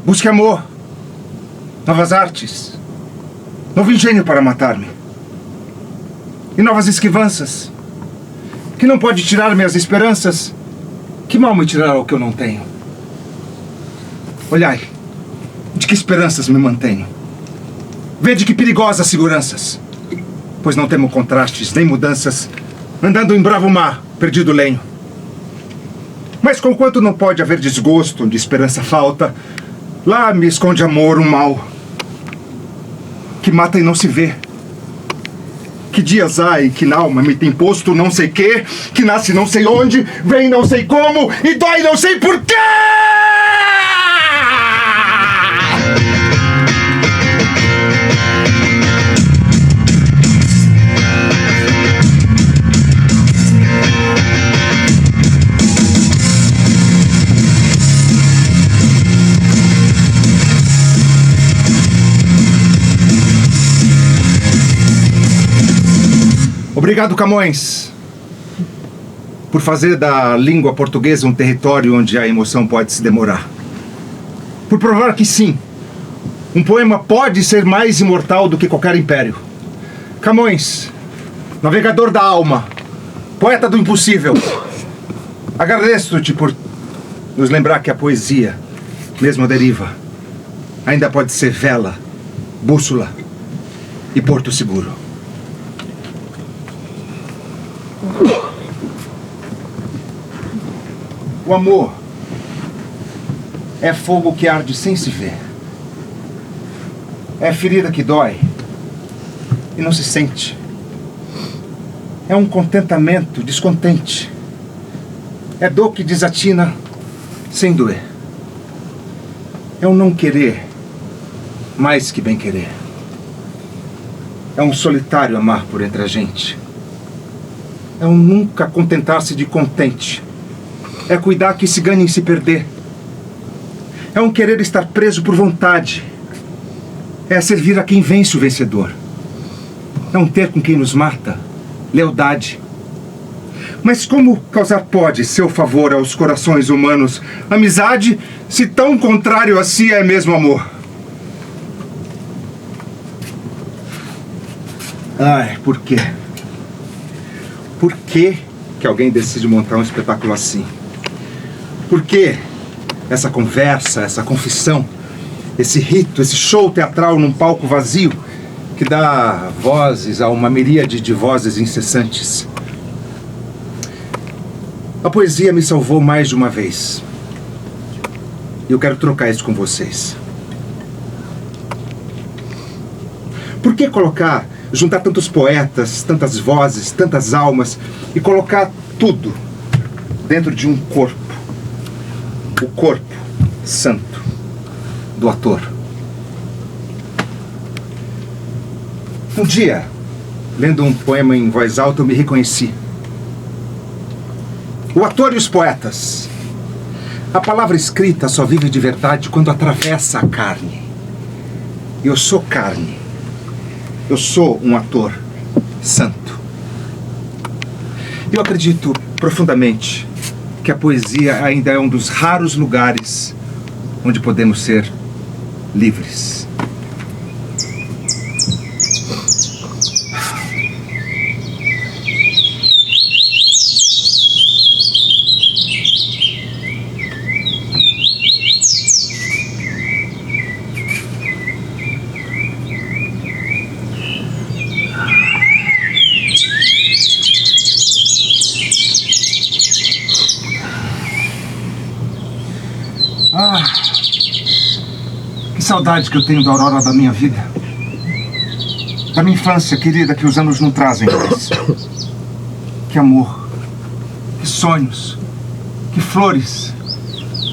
Busque amor, novas artes, novo engenho para matar-me. E novas esquivanças, que não pode tirar minhas esperanças, que mal me tirará o que eu não tenho. Olhai, de que esperanças me mantenho. Vede que perigosas seguranças, pois não temo contrastes nem mudanças, andando em bravo mar, perdido lenho. Mas conquanto não pode haver desgosto onde esperança falta, lá me esconde amor, um mal, que mata e não se vê. Que dias há e que na alma me tem posto não sei quê, que nasce não sei onde, vem não sei como e dói não sei porquê! Obrigado, Camões, por fazer da língua portuguesa um território onde a emoção pode se demorar. Por provar que sim, um poema pode ser mais imortal do que qualquer império. Camões, navegador da alma, poeta do impossível, agradeço-te por nos lembrar que a poesia, mesmo a deriva, ainda pode ser vela, bússola e porto seguro. O amor é fogo que arde sem se ver. É ferida que dói e não se sente. É um contentamento descontente. É dor que desatina sem doer. É um não querer mais que bem querer. É um solitário amar por entre a gente. É um nunca contentar-se de contente. É cuidar que se ganhe em se perder. É um querer estar preso por vontade. É servir a quem vence o vencedor. É um ter com quem nos mata lealdade. Mas como causar pode seu favor aos corações humanos amizade, se tão contrário a si é mesmo amor? Ai, por quê? Por que alguém decide montar um espetáculo assim? Por que essa conversa, essa confissão, esse rito, esse show teatral num palco vazio que dá vozes a uma miríade de vozes incessantes? A poesia me salvou mais de uma vez. E eu quero trocar isso com vocês. Por que juntar tantos poetas, tantas vozes, tantas almas e colocar tudo dentro de um corpo? O corpo santo do ator. Um dia, lendo um poema em voz alta, eu me reconheci. O ator e os poetas. A palavra escrita só vive de verdade quando atravessa a carne. Eu sou carne. Eu sou um ator santo. Eu acredito profundamente que a poesia ainda é um dos raros lugares onde podemos ser livres. Que saudade que eu tenho da aurora da minha vida. Da minha infância querida que os anos não trazem mais. Que amor, que sonhos, que flores.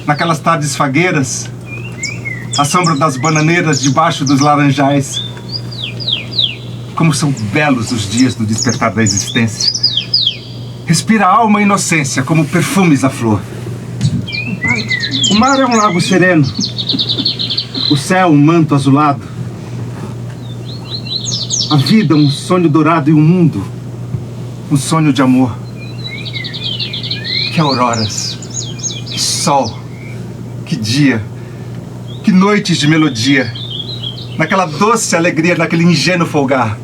Naquelas tardes fagueiras, à sombra das bananeiras debaixo dos laranjais. Como são belos os dias do despertar da existência. Respira a alma e inocência como perfumes à flor. O mar é um lago sereno. O céu um manto azulado. A vida um sonho dourado e o mundo um sonho de amor. Que auroras, que sol, que dia, que noites de melodia, naquela doce alegria, naquele ingênuo folgar.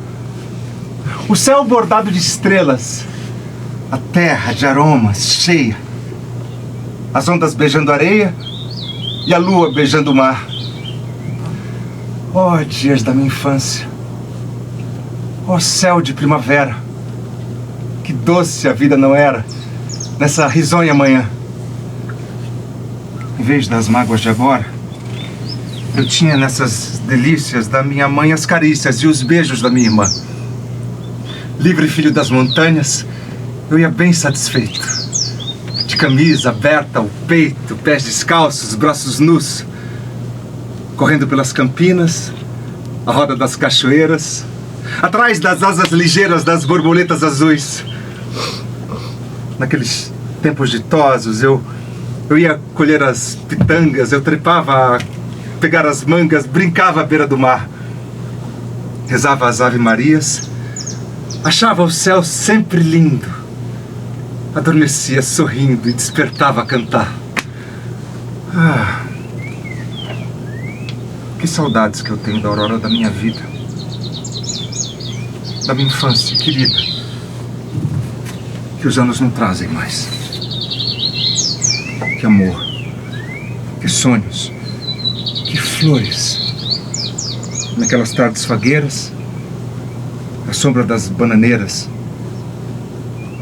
O céu bordado de estrelas, a terra de aromas cheia, as ondas beijando a areia e a lua beijando o mar. Oh, dias da minha infância! Oh, céu de primavera! Que doce a vida não era nessa risonha manhã. Em vez das mágoas de agora, eu tinha nessas delícias da minha mãe as carícias e os beijos da minha irmã. Livre filho das montanhas, eu ia bem satisfeito. De camisa aberta, o peito, pés descalços, braços nus. Correndo pelas campinas, a roda das cachoeiras, atrás das asas ligeiras das borboletas azuis. Naqueles tempos ditosos, eu ia colher as pitangas, eu trepava a pegar as mangas, brincava à beira do mar. Rezava as ave-marias, achava o céu sempre lindo. Adormecia sorrindo e despertava a cantar. Ah, que saudades que eu tenho da aurora da minha vida, da minha infância querida, que os anos não trazem mais. Que amor, que sonhos, que flores. Naquelas tardes fagueiras, à sombra das bananeiras,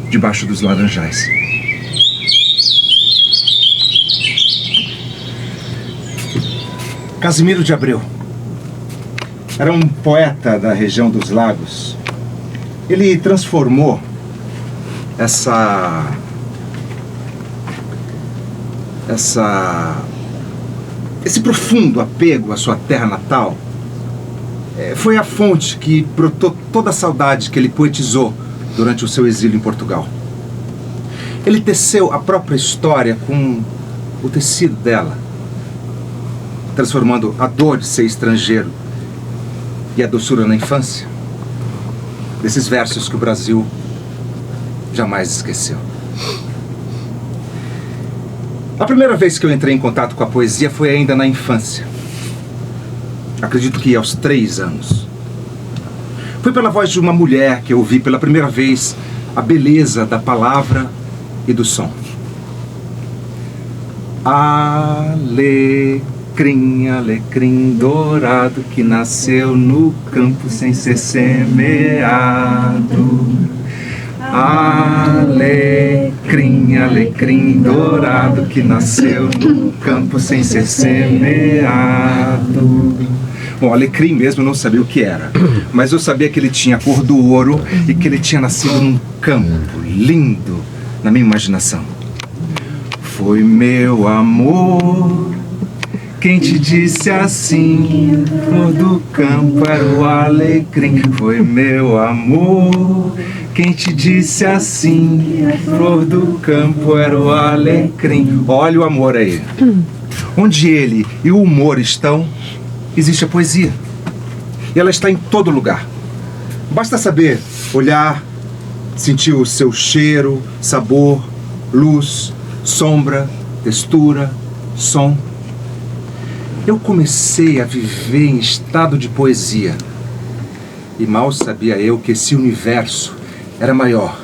debaixo dos laranjais. Casimiro de Abreu era um poeta da região dos lagos. Ele transformou esse profundo apego à sua terra natal. Foi a fonte que brotou toda a saudade que ele poetizou durante o seu exílio em Portugal. Ele teceu a própria história com o tecido dela, transformando a dor de ser estrangeiro e a doçura na infância desses versos que o Brasil jamais esqueceu. A primeira vez que eu entrei em contato com a poesia foi ainda na infância. Acredito que aos 3 anos. Foi pela voz de uma mulher que eu ouvi pela primeira vez a beleza da palavra e do som. Alecrim, alecrim dourado que nasceu no campo sem ser semeado. Alecrim, alecrim dourado que nasceu no campo sem ser semeado. Bom, alecrim mesmo eu não sabia o que era, mas eu sabia que ele tinha a cor do ouro e que ele tinha nascido num campo lindo na minha imaginação. Foi meu amor quem te disse assim, flor do campo era o alecrim. Foi meu amor quem te disse assim, flor do campo era o alecrim. Olha o amor aí. Onde ele e o humor estão, existe a poesia. E ela está em todo lugar. Basta saber olhar, sentir o seu cheiro, sabor, luz, sombra, textura, som. Eu comecei a viver em estado de poesia. E mal sabia eu que esse universo era maior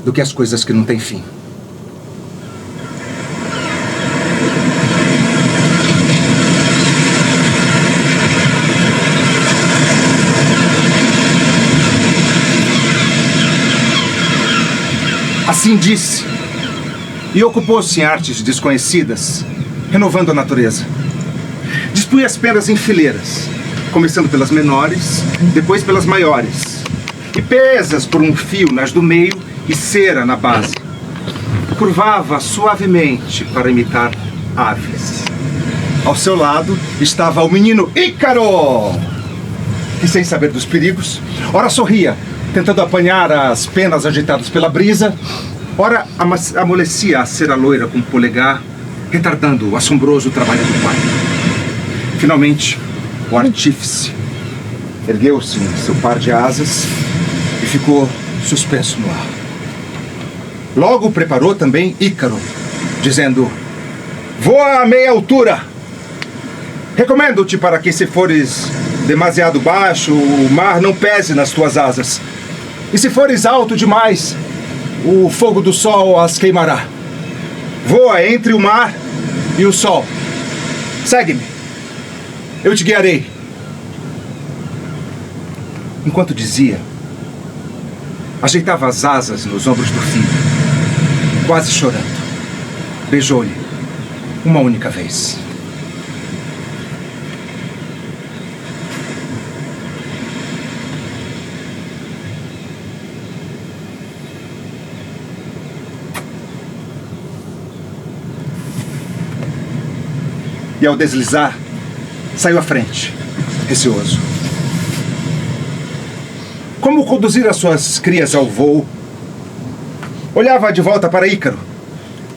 do que as coisas que não têm fim. Assim disse, e ocupou-se em artes desconhecidas, renovando a natureza. Dispunha as penas em fileiras, começando pelas menores, depois pelas maiores, e presas por um fio nas do meio e cera na base. Curvava suavemente para imitar aves. Ao seu lado estava o menino Ícaro, que, sem saber dos perigos, ora sorria, tentando apanhar as penas agitadas pela brisa, ora amolecia a cera loira com o polegar, retardando o assombroso trabalho do pai. Finalmente, o artífice ergueu-se em seu par de asas e ficou suspenso no ar. Logo preparou também Ícaro, dizendo: voa a meia altura! Recomendo-te para que, se fores demasiado baixo, o mar não pese nas tuas asas. E se fores alto demais, o fogo do sol as queimará. Voa entre o mar e o sol. Segue-me. Eu te guiarei. Enquanto dizia, ajeitava as asas nos ombros do filho, quase chorando. Beijou-lhe uma única vez. E ao deslizar, saiu à frente, receoso. Como conduzir as suas crias ao voo? Olhava de volta para Ícaro,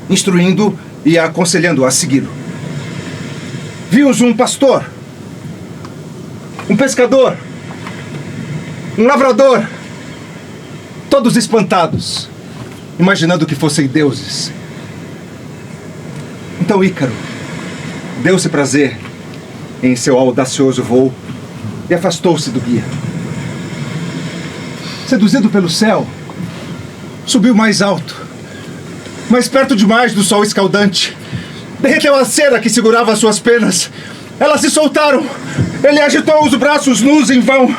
instruindo e aconselhando a segui-lo. Viu-os um pastor, um pescador, um lavrador, todos espantados, imaginando que fossem deuses. Então Ícaro deu-se prazer em seu audacioso voo e afastou-se do guia. Seduzido pelo céu, subiu mais alto, mais perto demais do sol escaldante. Derreteu a cera que segurava as suas penas. Elas se soltaram. Ele agitou os braços nus em vão.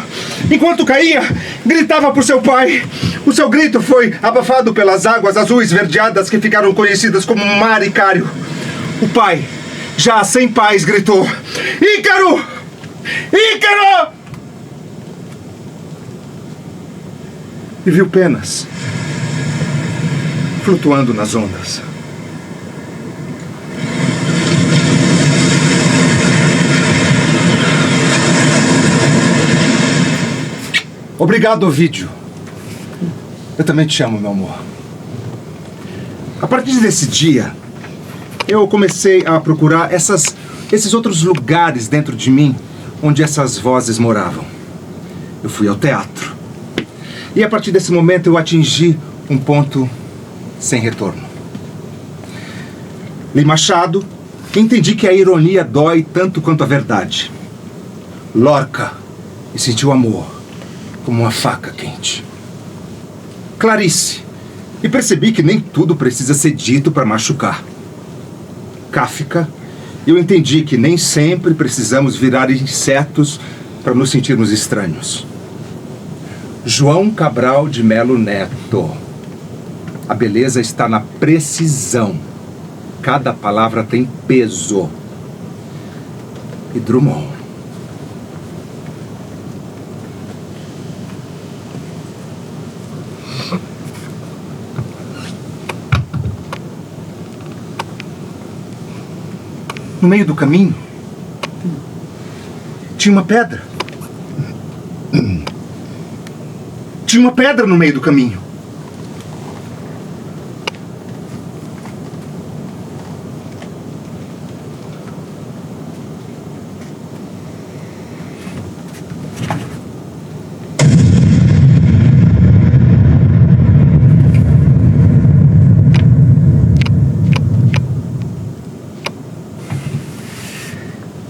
Enquanto caía, gritava por seu pai. O seu grito foi abafado pelas águas azuis verdeadas que ficaram conhecidas como Mar Icário. O pai, já sem paz, gritou: Ícaro! Ícaro! E viu penas flutuando nas ondas. Obrigado, Ovídio. Eu também te amo, meu amor. A partir desse dia, eu comecei a procurar esses outros lugares dentro de mim onde essas vozes moravam. Eu fui ao teatro. E a partir desse momento eu atingi um ponto sem retorno. Li Machado e entendi que a ironia dói tanto quanto a verdade. Lorca e senti o amor como uma faca quente. Clarice e percebi que nem tudo precisa ser dito para machucar. Kafka, eu entendi que nem sempre precisamos virar insetos para nos sentirmos estranhos. João Cabral de Melo Neto. A beleza está na precisão. Cada palavra tem peso. E Drummond. No meio do caminho, tinha uma pedra. Tinha uma pedra no meio do caminho.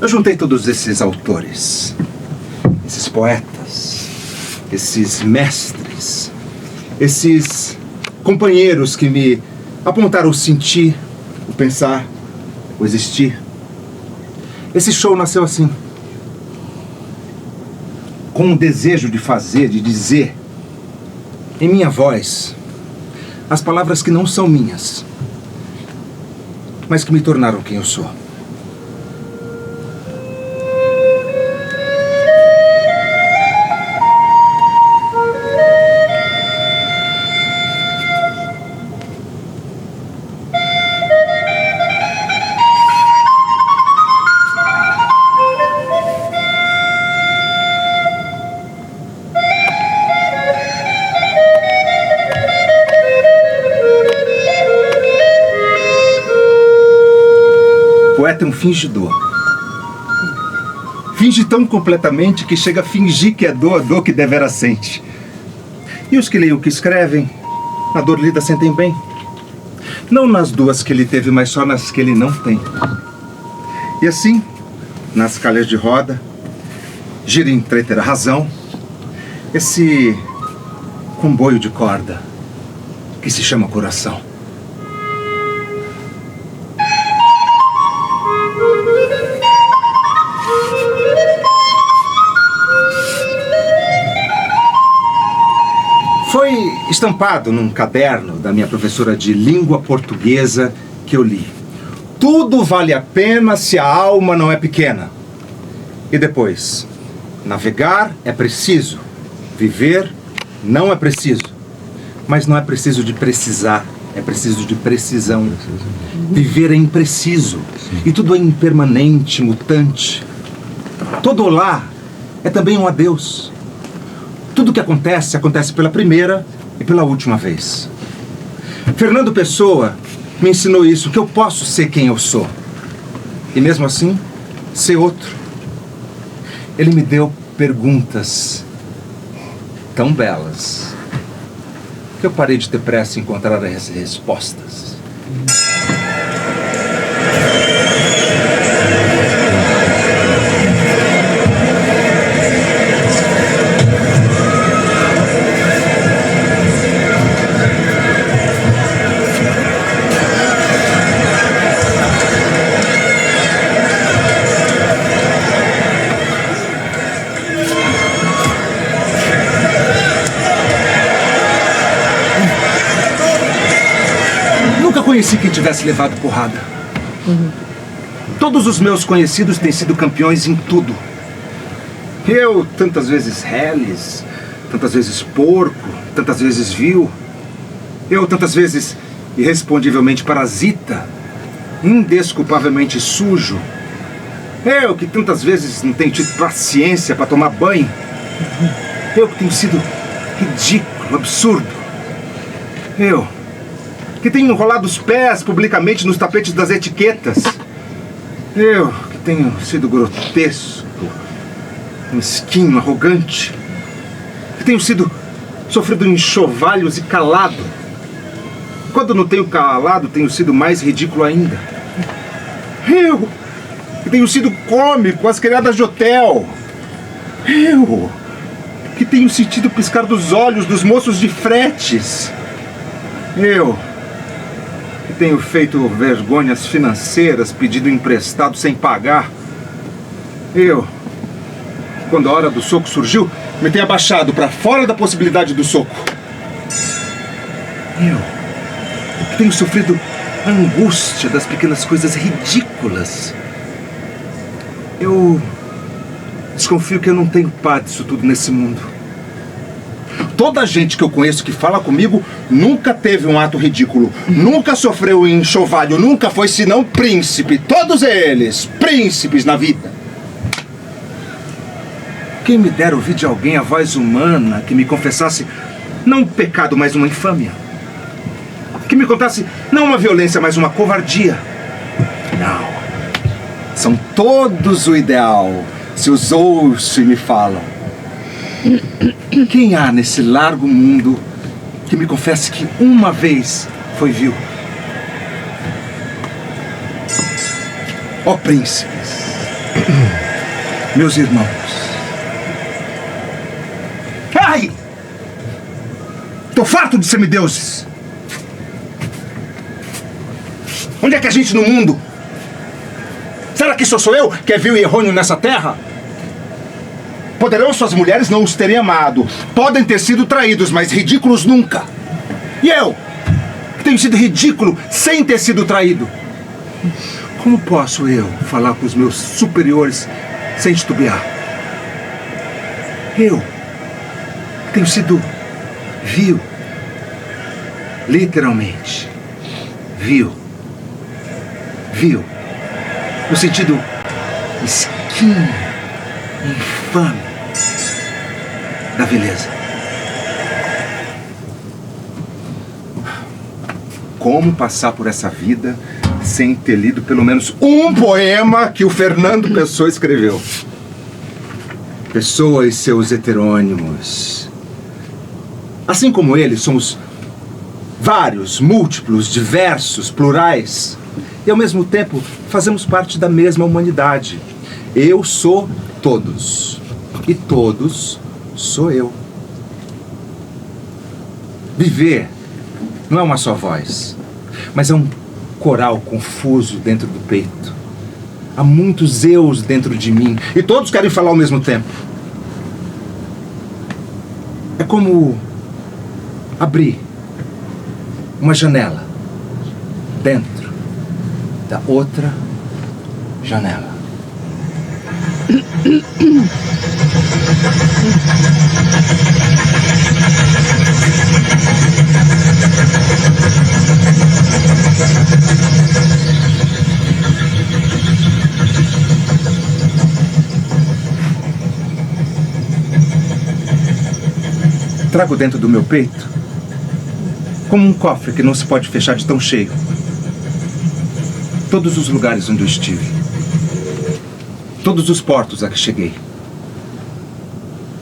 Eu juntei todos esses autores, esses poetas, esses mestres, esses companheiros que me apontaram o sentir, o pensar, o existir. Esse show nasceu assim, com um desejo de fazer, de dizer, em minha voz, as palavras que não são minhas, mas que me tornaram quem eu sou. O poeta é um fingidor. Finge tão completamente que chega a fingir que é dor, a dor que devera sente. E os que leem o que escrevem, a dor lida sentem bem. Não nas duas que ele teve, mas só nas que ele não tem. E assim, nas calhas de roda, gira em entreter a razão, esse comboio de corda que se chama coração. Foi estampado num caderno da minha professora de língua portuguesa que eu li. Tudo vale a pena se a alma não é pequena. E depois, navegar é preciso, viver não é preciso. Mas não é preciso de precisar, é preciso de precisão. Viver é impreciso e tudo é impermanente, mutante. Todo olá é também um adeus. Tudo que acontece, acontece pela primeira e pela última vez. Fernando Pessoa me ensinou isso, que eu posso ser quem eu sou. E mesmo assim, ser outro. Ele me deu perguntas tão belas que eu parei de ter pressa em encontrar as respostas. Conheci quem tivesse levado porrada. Todos os meus conhecidos têm sido campeões em tudo. Eu, tantas vezes reles, tantas vezes porco, tantas vezes vil. Eu, tantas vezes irrespondivelmente parasita, indesculpavelmente sujo. Eu, que tantas vezes não tenho tido paciência para tomar banho. Eu, que tenho sido ridículo, absurdo. Eu, que tenho enrolado os pés publicamente nos tapetes das etiquetas. Eu, que tenho sido grotesco, mesquinho, arrogante. Que tenho sofrido enxovalhos e calado. Quando não tenho calado, tenho sido mais ridículo ainda. Eu, que tenho sido cômico, as criadas de hotel. Eu, que tenho sentido o piscar dos olhos dos moços de fretes. Eu, que tenho feito vergonhas financeiras, pedido emprestado sem pagar. Eu, quando a hora do soco surgiu, me tenho abaixado para fora da possibilidade do soco. Eu, que tenho sofrido a angústia das pequenas coisas ridículas. Eu desconfio que eu não tenho parte disso tudo nesse mundo. Toda a gente que eu conheço que fala comigo nunca teve um ato ridículo, nunca sofreu enxovalho, nunca foi senão príncipe. Todos eles, príncipes na vida. Quem me dera ouvir de alguém a voz humana que me confessasse não um pecado, mas uma infâmia. Que me contasse não uma violência, mas uma covardia. Não. São todos o ideal, se os ouço e me falam. Quem há nesse largo mundo que me confesse que uma vez foi vil? Ó príncipes, meus irmãos. Ai! Tô farto de semideuses. Onde é que a gente no mundo? Será que sou eu que é vil e errôneo nessa terra? Poderão suas mulheres não os terem amado. Podem ter sido traídos, mas ridículos nunca. E eu, que tenho sido ridículo sem ter sido traído. Como posso eu falar com os meus superiores sem titubear? Eu, que tenho sido vil. Literalmente. Vil. Vil. No sentido mesquinho, infame da beleza. Como passar por essa vida sem ter lido pelo menos um poema que o Fernando Pessoa escreveu? Pessoa e seus heterônimos. Assim como ele, somos vários, múltiplos, diversos, plurais. E ao mesmo tempo fazemos parte da mesma humanidade. Eu sou todos. E todos sou eu. Viver não é uma só voz, mas é um coral confuso dentro do peito. Há muitos eus dentro de mim e todos querem falar ao mesmo tempo. É como abrir uma janela dentro da outra janela. Trago dentro do meu peito como um cofre que não se pode fechar de tão cheio. Todos os lugares onde eu estive. Todos os portos a que cheguei.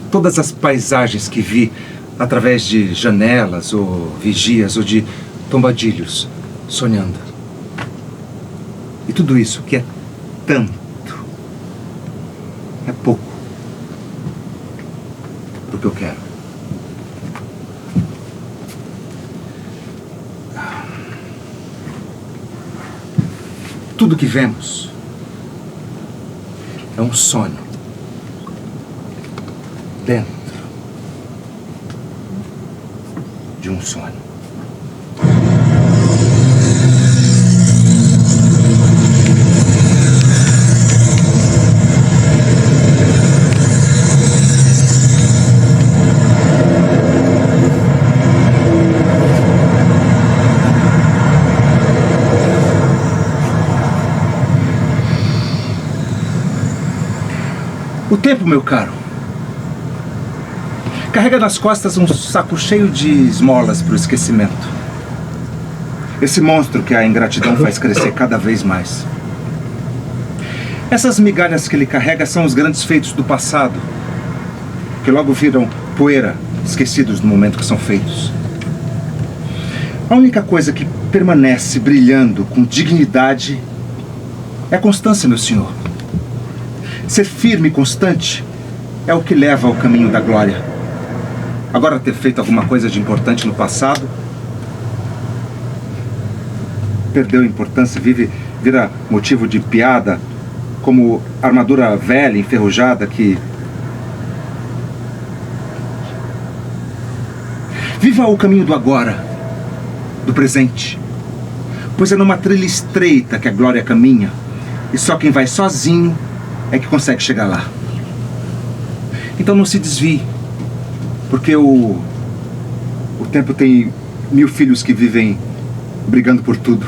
Todas as paisagens que vi através de janelas ou vigias ou de tombadilhos, sonhando. E tudo isso que é tanto, é pouco pro que eu quero. Tudo que vemos é um sonho dentro de um sonho. O tempo, meu caro, carrega nas costas um saco cheio de esmolas para o esquecimento. Esse monstro que a ingratidão faz crescer cada vez mais. Essas migalhas que ele carrega são os grandes feitos do passado, que logo viram poeira, esquecidos no momento que são feitos. A única coisa que permanece brilhando com dignidade é a constância, meu senhor. Ser firme e constante é o que leva ao caminho da glória. Agora, ter feito alguma coisa de importante no passado perdeu importância, vira motivo de piada, como armadura velha, enferrujada, que... Viva o caminho do agora, do presente, pois é numa trilha estreita que a glória caminha, e só quem vai sozinho é que consegue chegar lá. Então não se desvie, porque o tempo tem 1000 filhos que vivem brigando por tudo.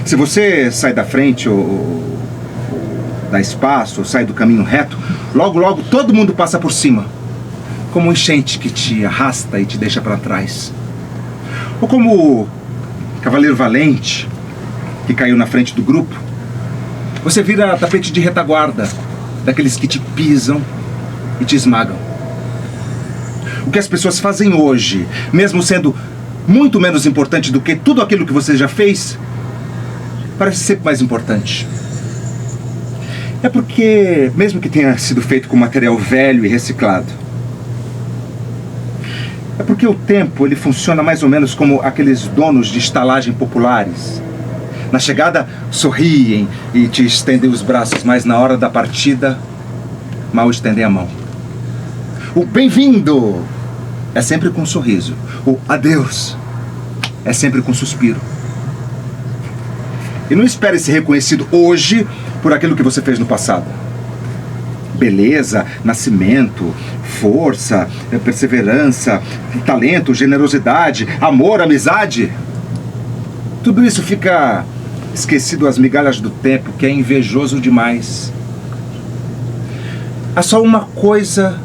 Se você sai da frente ou dá espaço, ou sai do caminho reto, logo, logo todo mundo passa por cima, como um enchente que te arrasta e te deixa para trás. Ou como o cavaleiro valente que caiu na frente do grupo, você vira tapete de retaguarda daqueles que te pisam e te esmagam. O que as pessoas fazem hoje, mesmo sendo muito menos importante do que tudo aquilo que você já fez, parece sempre mais importante. É porque, mesmo que tenha sido feito com material velho e reciclado, é porque o tempo ele funciona mais ou menos como aqueles donos de estalagem populares. Na chegada, sorriem e te estendem os braços, mas na hora da partida, mal estendem a mão. O bem-vindo é sempre com um sorriso. O adeus é sempre com um suspiro. E não espere ser reconhecido hoje por aquilo que você fez no passado. Beleza, nascimento, força, perseverança, talento, generosidade, amor, amizade. Tudo isso fica esquecido às migalhas do tempo, que é invejoso demais. Há só uma coisa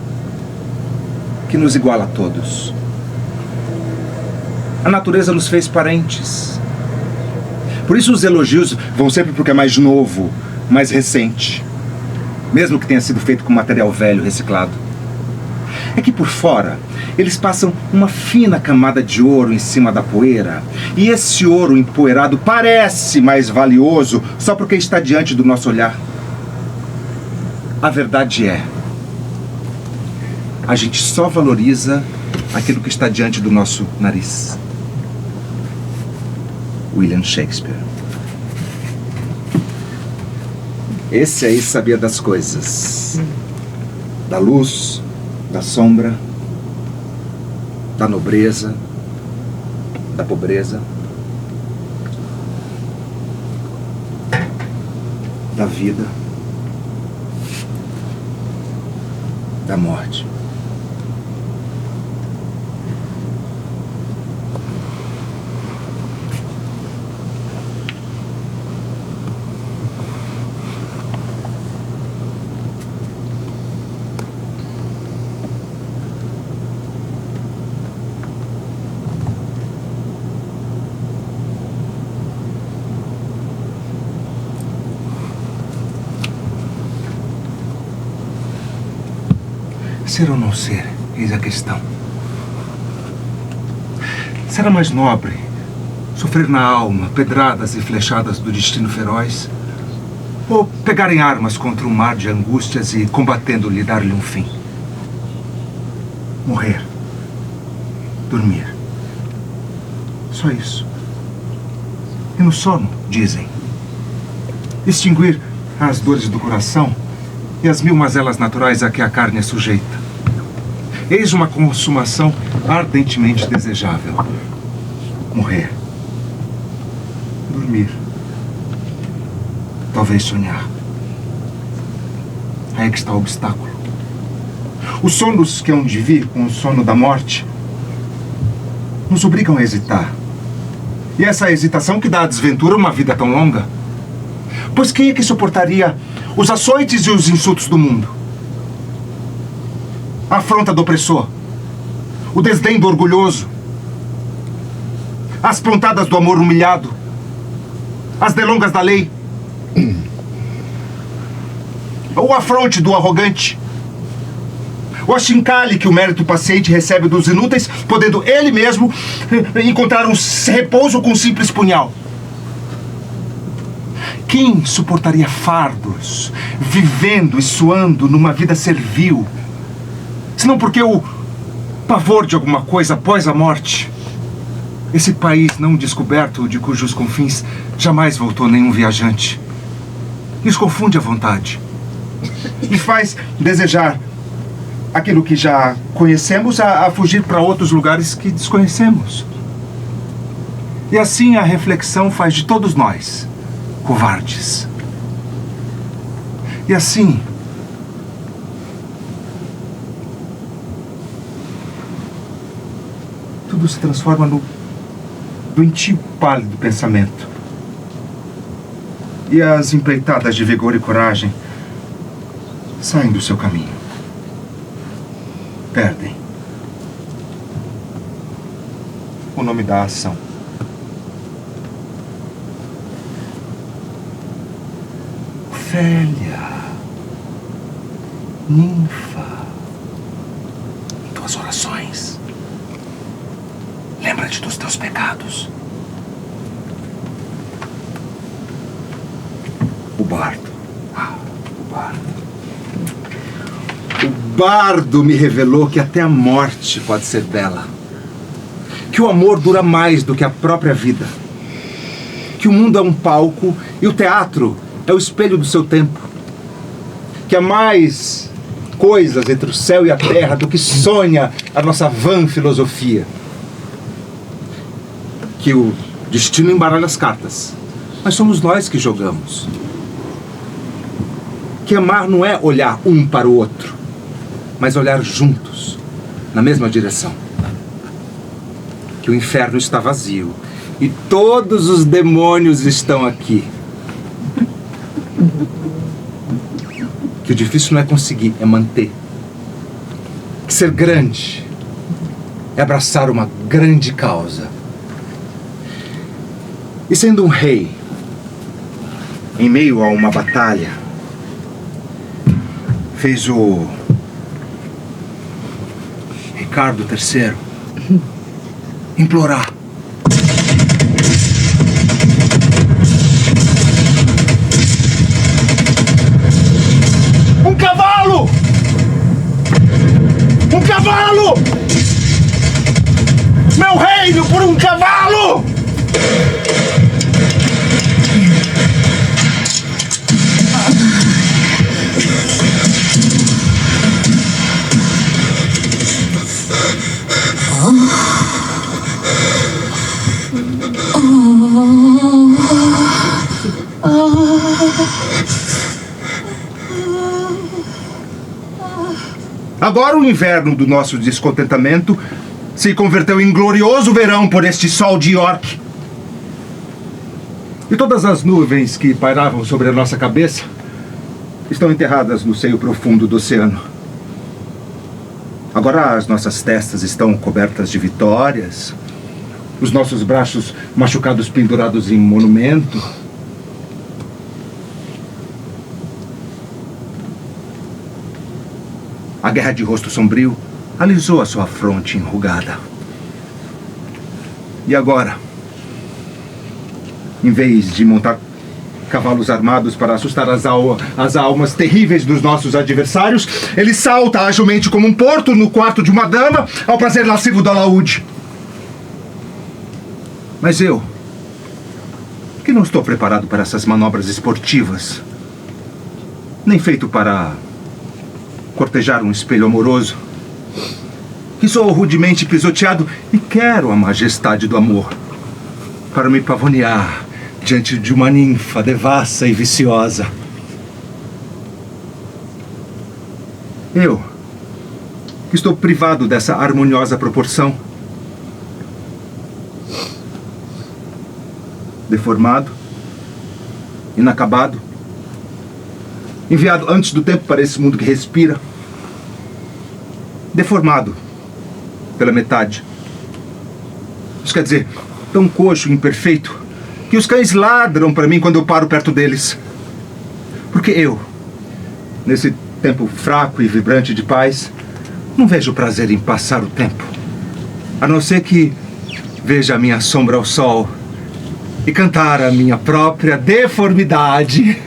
que nos iguala a todos. A natureza nos fez parentes. Por isso os elogios vão sempre porque é mais novo, mais recente, mesmo que tenha sido feito com material velho, reciclado. É que por fora, eles passam uma fina camada de ouro em cima da poeira, e esse ouro empoeirado parece mais valioso só porque está diante do nosso olhar. A verdade é, a gente só valoriza aquilo que está diante do nosso nariz. William Shakespeare. Esse aí sabia das coisas. Da luz, da sombra, da nobreza, da pobreza, da vida, da morte. Ser ou não ser, eis a questão. Será mais nobre sofrer na alma pedradas e flechadas do destino feroz, ou pegar em armas contra um mar de angústias e, combatendo-lhe, dar-lhe um fim? Morrer. Dormir. Só isso. E no sono, dizem, extinguir as dores do coração e as mil mazelas naturais a que a carne é sujeita. Eis uma consumação ardentemente desejável. Morrer. Dormir. Talvez sonhar. Aí é que está o obstáculo. Os sonos que hão de vir com o sono da morte nos obrigam a hesitar. E essa hesitação que dá à desventura uma vida tão longa. Pois quem é que suportaria os açoites e os insultos do mundo? A afronta do opressor, o desdém do orgulhoso, as pontadas do amor humilhado, as delongas da lei, o afronte do arrogante, o achincalhe que o mérito paciente recebe dos inúteis, podendo ele mesmo encontrar um repouso com um simples punhal. Quem suportaria fardos, vivendo e suando numa vida servil, senão porque o pavor de alguma coisa após a morte? Esse país não descoberto, de cujos confins jamais voltou nenhum viajante, nos confunde a vontade e faz desejar aquilo que já conhecemos a fugir para outros lugares que desconhecemos. E assim a reflexão faz de todos nós covardes. E assim tudo se transforma no doentio pálido pensamento. E as empreitadas de vigor e coragem saem do seu caminho. Perdem o nome da ação. Ofélia, ninfa, em tuas orações, lembra-te dos teus pecados. O bardo. O bardo. O bardo me revelou que até a morte pode ser bela. Que o amor dura mais do que a própria vida. Que o mundo é um palco e o teatro é o espelho do seu tempo. Que há mais coisas entre o céu e a terra do que sonha a nossa vã filosofia. Que o destino embaralha as cartas, mas somos nós que jogamos. Que amar não é olhar um para o outro, mas olhar juntos, na mesma direção. Que o inferno está vazio e todos os demônios estão aqui. Que o difícil não é conseguir, é manter. Que ser grande é abraçar uma grande causa. E sendo um rei, em meio a uma batalha, fez o Ricardo III implorar. Um cavalo! cavalo! Meu reino por um cavalo! Agora o inverno do nosso descontentamento se converteu em glorioso verão por este sol de York. E todas as nuvens que pairavam sobre a nossa cabeça estão enterradas no seio profundo do oceano. Agora as nossas testas estão cobertas de vitórias, os nossos braços machucados pendurados em monumento. A guerra de rosto sombrio alisou a sua fronte enrugada. E agora, em vez de montar cavalos armados para assustar as almas terríveis dos nossos adversários, ele salta agilmente como um porto no quarto de uma dama ao prazer lascivo do alaúde. Mas eu, que não estou preparado para essas manobras esportivas, nem feito para cortejar um espelho amoroso, que sou rudemente pisoteado e quero a majestade do amor para me pavonear diante de uma ninfa devassa e viciosa. Eu, que estou privado dessa harmoniosa proporção, deformado, inacabado, enviado antes do tempo para esse mundo que respira, deformado pela metade. Isso quer dizer, tão coxo e imperfeito que os cães ladram para mim quando eu paro perto deles. Porque eu, nesse tempo fraco e vibrante de paz, não vejo prazer em passar o tempo, a não ser que veja a minha sombra ao sol e cantar a minha própria deformidade.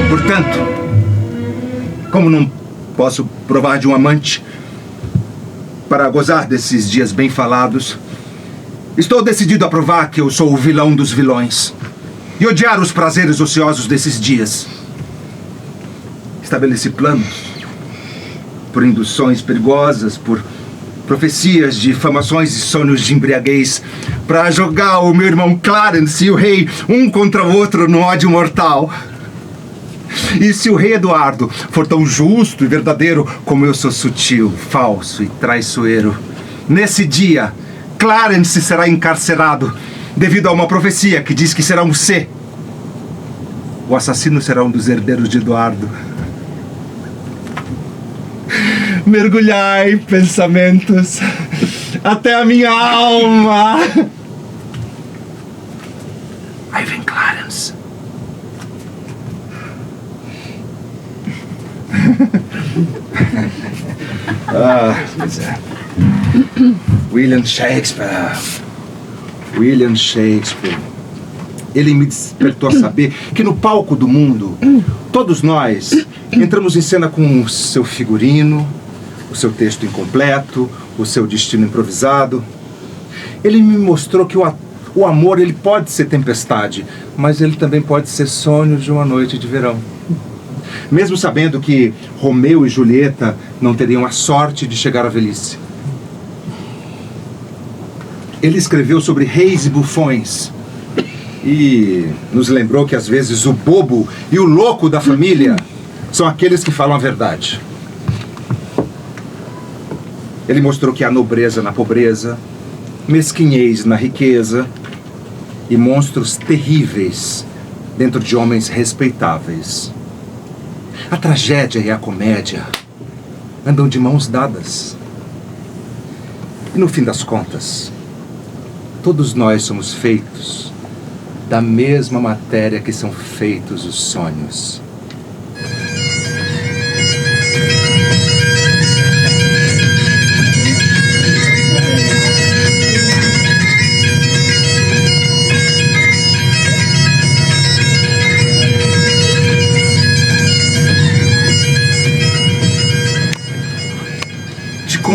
Portanto, como não posso provar de um amante para gozar desses dias bem falados, estou decidido a provar que eu sou o vilão dos vilões e odiar os prazeres ociosos desses dias. Estabeleci planos, por induções perigosas, por profecias, difamações e sonhos de embriaguez, para jogar o meu irmão Clarence e o rei um contra o outro no ódio mortal. E se o rei Eduardo for tão justo e verdadeiro como eu sou sutil, falso e traiçoeiro, nesse dia, Clarence será encarcerado devido a uma profecia que diz que será um C. O assassino será um dos herdeiros de Eduardo. Mergulhai, pensamentos, até a minha alma. Aí vem Clarence. Pois é. William Shakespeare. Ele me despertou a saber que no palco do mundo, todos nós entramos em cena com o seu figurino, o seu texto incompleto, o seu destino improvisado. Ele me mostrou que o amor ele pode ser tempestade, mas ele também pode ser sonho de uma noite de verão. Mesmo sabendo que Romeu e Julieta não teriam a sorte de chegar à velhice. Ele escreveu sobre reis e bufões e nos lembrou que às vezes o bobo e o louco da família são aqueles que falam a verdade. Ele mostrou que há nobreza na pobreza, mesquinhez na riqueza e monstros terríveis dentro de homens respeitáveis. A tragédia e a comédia andam de mãos dadas. E no fim das contas, todos nós somos feitos da mesma matéria que são feitos os sonhos.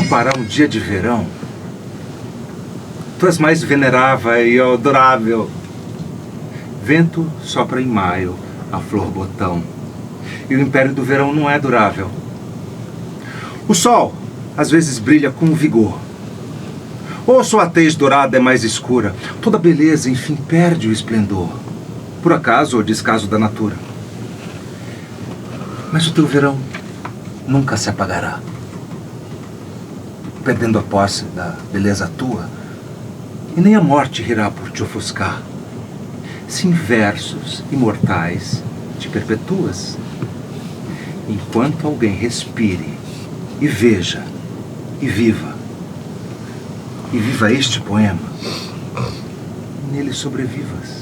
comparar um dia de verão, tu és mais venerável e adorável. Vento sopra em maio, a flor botão, e o império do verão não é durável. O sol, às vezes, brilha com vigor. Ou sua tez dourada é mais escura, toda beleza, enfim, perde o esplendor, por acaso ou descaso da natura. Mas o teu verão nunca se apagará, perdendo a posse da beleza tua, e nem a morte rirá por te ofuscar. Se em versos imortais te perpetuas, enquanto alguém respire e veja e viva este poema, nele sobrevivas.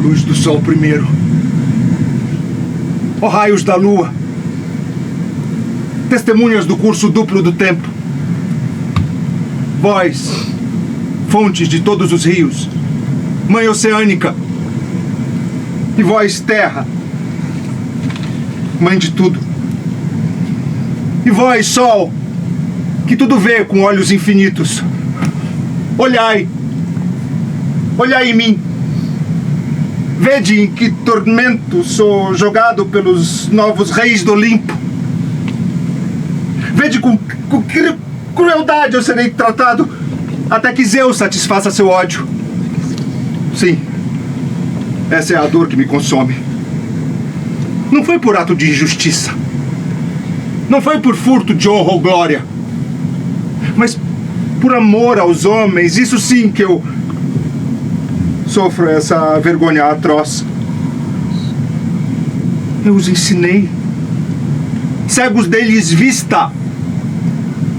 Luz do sol primeiro, ó raios da lua, testemunhas do curso duplo do tempo, vós, fontes de todos os rios, mãe oceânica, e vós, terra, mãe de tudo, e vós, sol, que tudo vê com olhos infinitos, olhai em mim. Vede em que tormento sou jogado pelos novos reis do Olimpo. Vede com que crueldade eu serei tratado até que Zeus satisfaça seu ódio. Sim, essa é a dor que me consome. Não foi por ato de injustiça. Não foi por furto de honra ou glória. Mas por amor aos homens, isso sim que eu sofro essa vergonha atroz. Eu os ensinei. Cegos deles vista.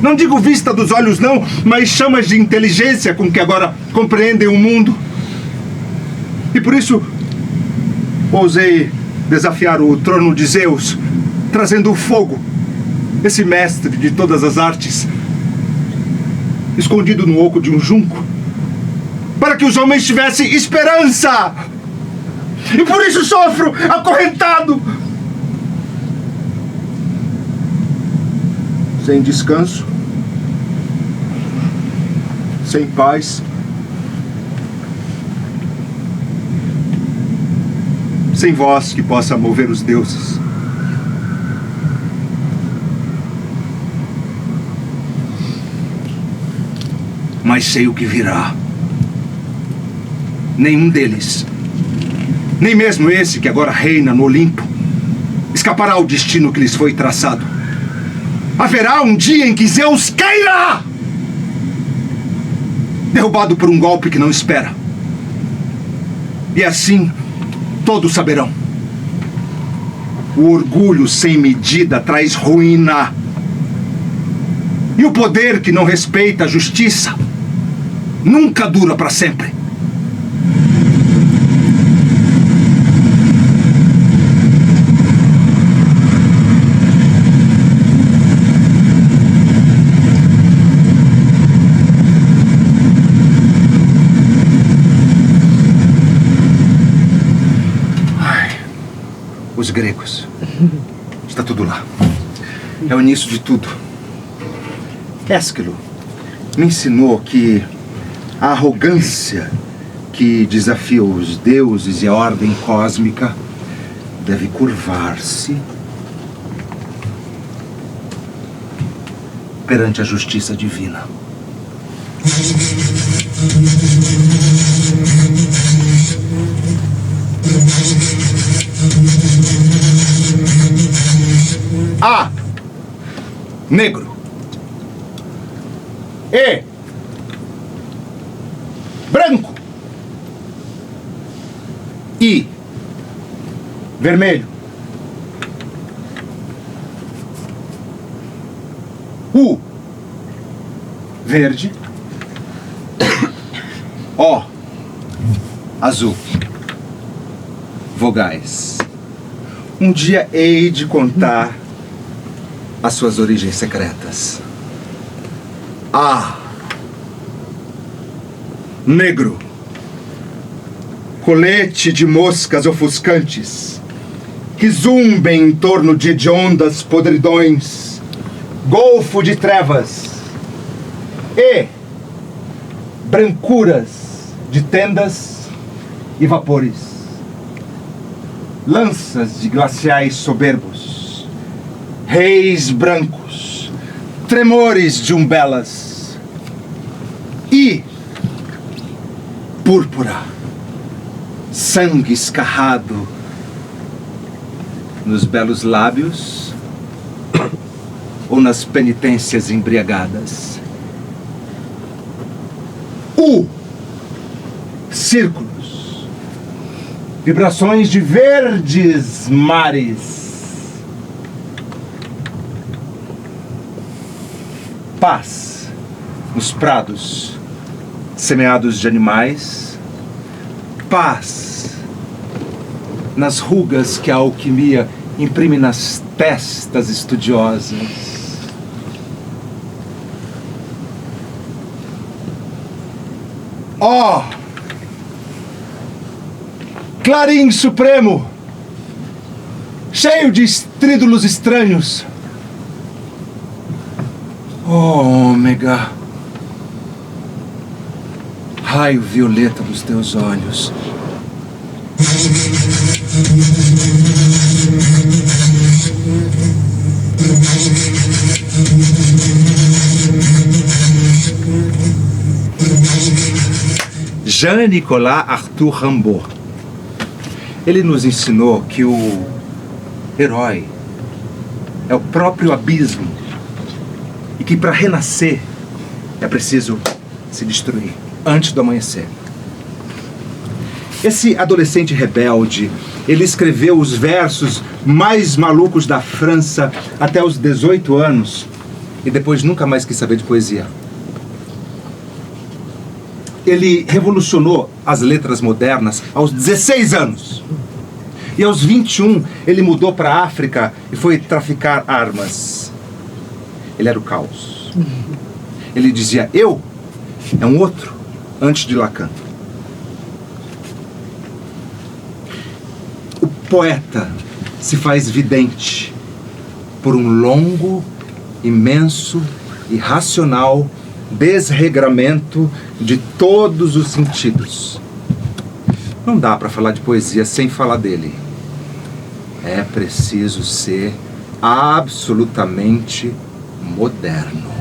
Não digo vista dos olhos não, mas chamas de inteligência com que agora compreendem o mundo. E por isso ousei desafiar o trono de Zeus, trazendo o fogo, esse mestre de todas as artes, escondido no oco de um junco, para que os homens tivessem esperança. E por isso sofro acorrentado, sem descanso, sem paz, sem voz que possa mover os deuses. Mas sei o que virá. Nenhum deles, nem mesmo esse que agora reina no Olimpo, escapará ao destino que lhes foi traçado. Haverá um dia em que Zeus cairá, derrubado por um golpe que não espera. E assim todos saberão. O orgulho sem medida traz ruína. E o poder que não respeita a justiça nunca dura para sempre. Os gregos. Está tudo lá. É o início de tudo. Ésquilo me ensinou que a arrogância que desafia os deuses e a ordem cósmica deve curvar-se perante a justiça divina. A. Negro. E. Branco. I. Vermelho. U. verde. O, azul. Vogais. Um dia hei de contar as suas origens secretas. A, negro. Colete de moscas ofuscantes que zumbem em torno de hediondas podridões. Golfo de trevas. E, brancuras de tendas e vapores. Lanças de glaciais soberbos, reis brancos, tremores de umbelas e púrpura, sangue escarrado nos belos lábios ou nas penitências embriagadas. Círculos. Vibrações de verdes mares. Paz nos prados semeados de animais. Paz nas rugas que a alquimia imprime nas testas estudiosas. Ó! Clarim supremo, cheio de estrídulos estranhos. Ômega, raio violeta dos teus olhos. Jean-Nicolas Arthur Rimbaud. Ele nos ensinou que o herói é o próprio abismo e que para renascer é preciso se destruir antes do amanhecer. Esse adolescente rebelde, ele escreveu os versos mais malucos da França até os 18 anos e depois nunca mais quis saber de poesia. Ele revolucionou as letras modernas aos 16 anos. E aos 21, ele mudou para a África e foi traficar armas. Ele era o caos. Ele dizia, eu é um outro, antes de Lacan. O poeta se faz vidente por um longo, imenso e racional desregramento de todos os sentidos. Não dá para falar de poesia sem falar dele. É preciso ser absolutamente moderno.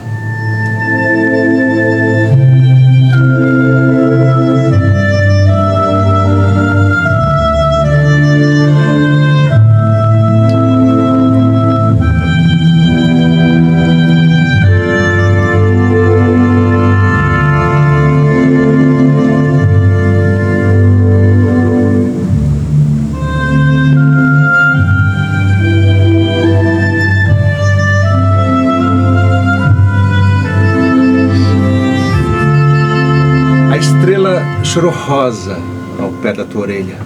Chorou rosa ao pé da tua orelha.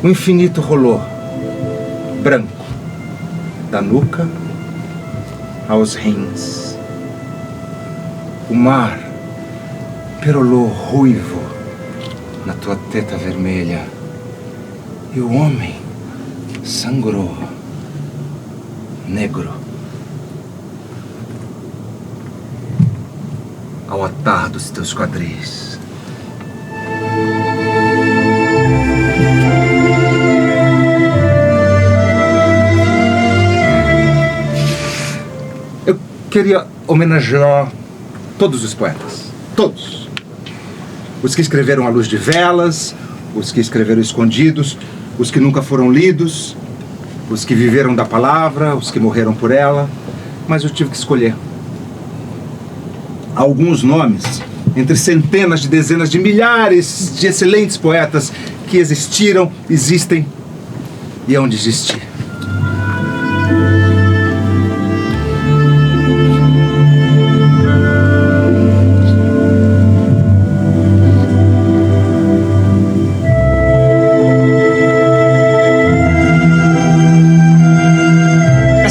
O infinito rolou, branco, da nuca aos rins. O mar perolou ruivo na tua teta vermelha. E o homem sangrou, negro. Ao atar dos teus quadris. Eu queria homenagear todos os poetas. Todos. Os que escreveram à luz de velas, os que escreveram escondidos, os que nunca foram lidos, os que viveram da palavra, os que morreram por ela. Mas eu tive que escolher alguns nomes entre centenas de dezenas de milhares de excelentes poetas que existiram, existem e hão de existir.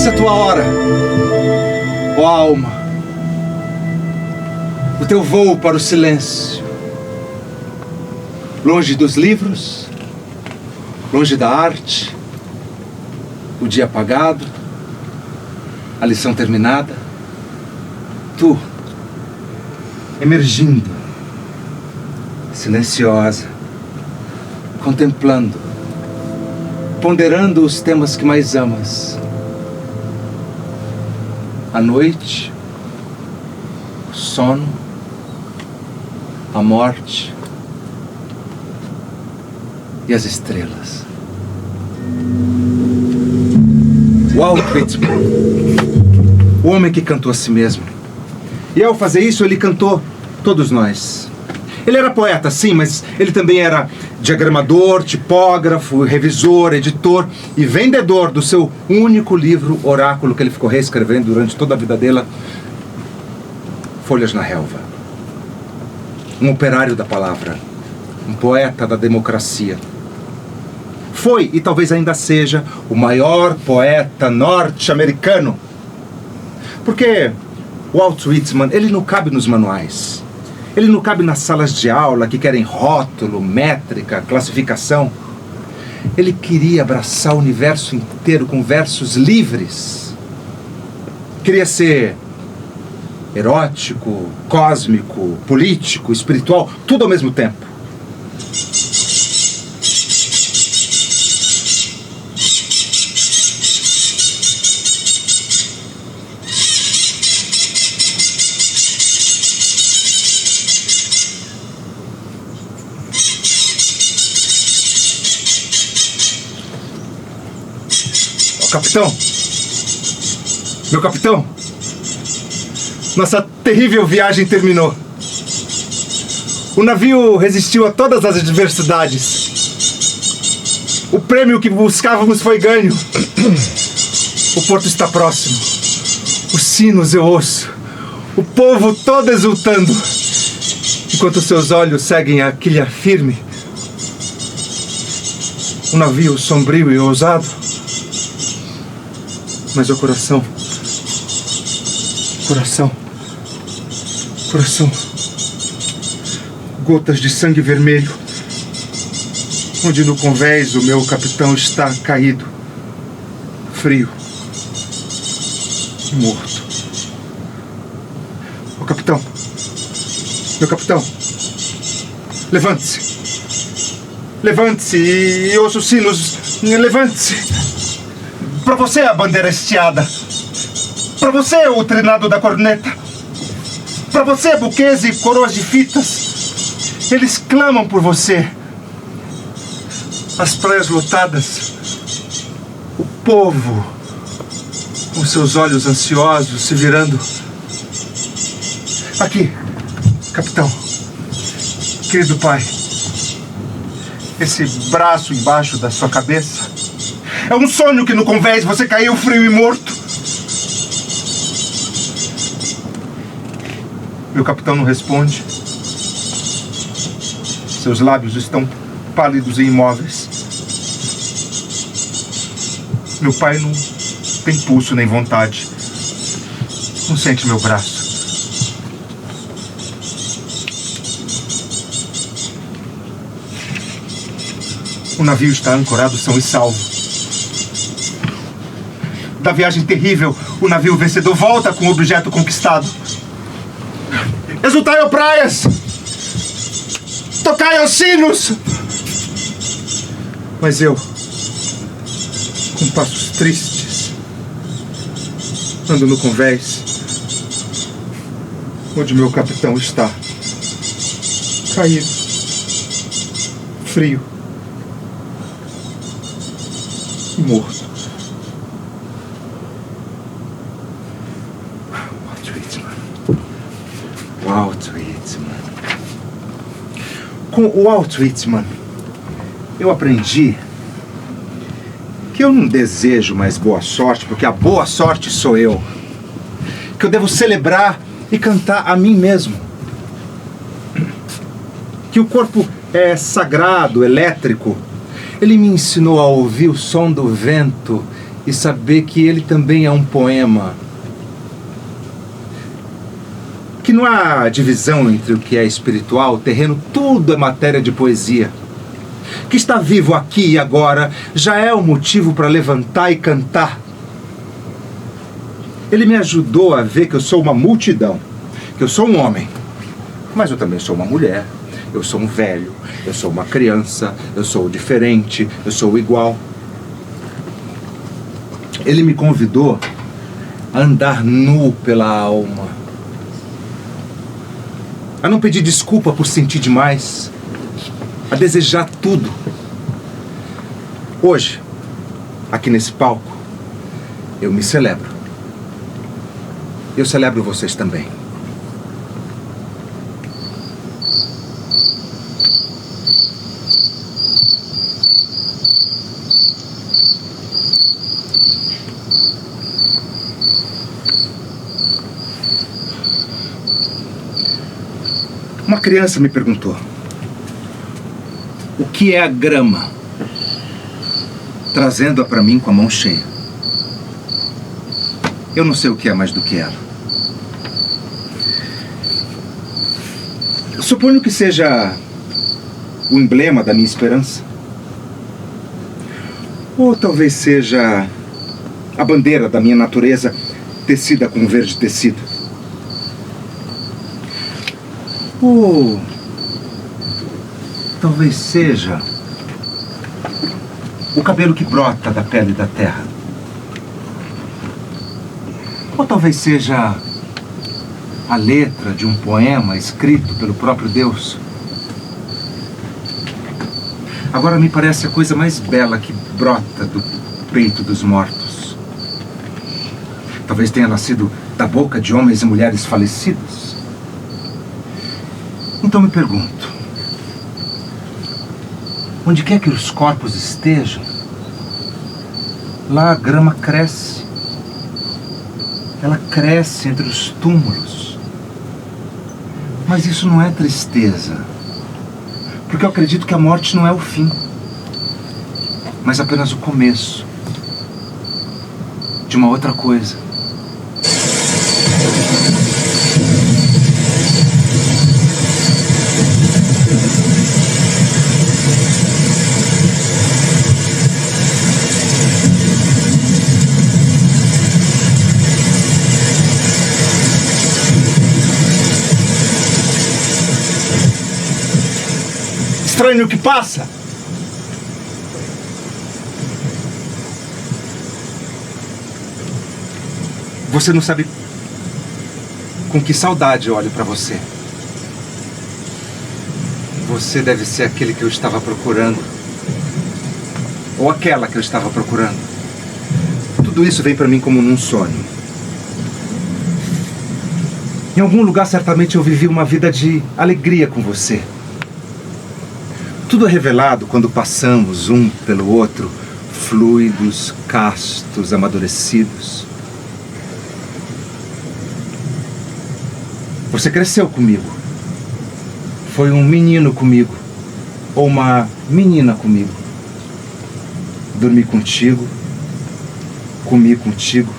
Essa é a tua hora, ó alma. O teu voo para o silêncio. Longe dos livros, longe da arte, o dia apagado, a lição terminada. Tu, emergindo, silenciosa, contemplando, ponderando os temas que mais amas. A noite, o sono, a morte e as estrelas. Walt Whitman, o homem que cantou a si mesmo. E ao fazer isso, ele cantou todos nós. Ele era poeta, sim, mas ele também era diagramador, tipógrafo, revisor, editor e vendedor do seu único livro, Oráculo, que ele ficou reescrevendo durante toda a vida dele, Folhas na Relva. Um operário da palavra, um poeta da democracia. Foi, e talvez ainda seja, o maior poeta norte-americano. Porque Walt Whitman, ele não cabe nos manuais. Ele não cabe nas salas de aula que querem rótulo, métrica, classificação. Ele queria abraçar o universo inteiro com versos livres. Queria ser erótico, cósmico, político, espiritual, tudo ao mesmo tempo. Capitão, meu capitão, nossa terrível viagem terminou. O navio resistiu a todas as adversidades. O prêmio que buscávamos foi ganho. O porto está próximo. Os sinos eu ouço. O povo todo exultando. Enquanto seus olhos seguem a quilha firme. Um navio sombrio e ousado. Mas o coração, gotas de sangue vermelho, onde no convés o meu capitão está caído, frio, morto. Ô capitão, meu capitão, levante-se, levante-se e ouça os sinos, levante-se. Para você a bandeira estiada. Para você o trinado da corneta. Para você buquês e coroas de fitas. Eles clamam por você. As praias lotadas. O povo com seus olhos ansiosos se virando. Aqui, capitão. Querido pai. Esse braço embaixo da sua cabeça. É um sonho que no convés você caiu frio e morto. Meu capitão não responde. Seus lábios estão pálidos e imóveis. Meu pai não tem pulso nem vontade. Não sente meu braço. O navio está ancorado são e salvo. Da viagem terrível, o navio vencedor volta com o objeto conquistado. Exultai, ó praias! Tocai aos sinos! Mas eu, com passos tristes, ando no convés, onde meu capitão está, caído, frio e morto. Walt Whitman. Com o Walt Whitman, eu aprendi que eu não desejo mais boa sorte, porque a boa sorte sou eu. Que eu devo celebrar e cantar a mim mesmo. Que o corpo é sagrado, elétrico. Ele me ensinou a ouvir o som do vento e saber que ele também é um poema. Que não há divisão entre o que é espiritual, o terreno, tudo é matéria de poesia. Que estar vivo aqui e agora já é o motivo para levantar e cantar. Ele me ajudou a ver que eu sou uma multidão, que eu sou um homem, mas eu também sou uma mulher, eu sou um velho, eu sou uma criança, eu sou diferente, eu sou igual. Ele me convidou a andar nu pela alma, a não pedir desculpa por sentir demais, a desejar tudo. Hoje, aqui nesse palco, eu me celebro. Eu celebro vocês também. Uma criança me perguntou: o que é a grama? Trazendo-a para mim com a mão cheia. Eu não sei o que é mais do que ela. Suponho que seja o emblema da minha esperança. Ou talvez seja a bandeira da minha natureza tecida com verde tecido. Ou talvez seja o cabelo que brota da pele da terra. Ou talvez seja a letra de um poema escrito pelo próprio Deus. Agora me parece a coisa mais bela que brota do peito dos mortos. Talvez tenha nascido da boca de homens e mulheres falecidos. Então me pergunto, onde quer que os corpos estejam, lá a grama cresce. Ela cresce entre os túmulos. Mas isso não é tristeza, porque eu acredito que a morte não é o fim, mas apenas o começo de uma outra coisa. Estranho que passa. Você não sabe com que saudade eu olho para você. Você deve ser aquele que eu estava procurando. Ou aquela que eu estava procurando. Tudo isso vem para mim como num sonho. Em algum lugar, certamente, eu vivi uma vida de alegria com você. Tudo é revelado quando passamos um pelo outro, fluidos, castos, amadurecidos. Você cresceu comigo. Foi um menino comigo. Ou uma menina comigo. Dormi contigo. Comi contigo.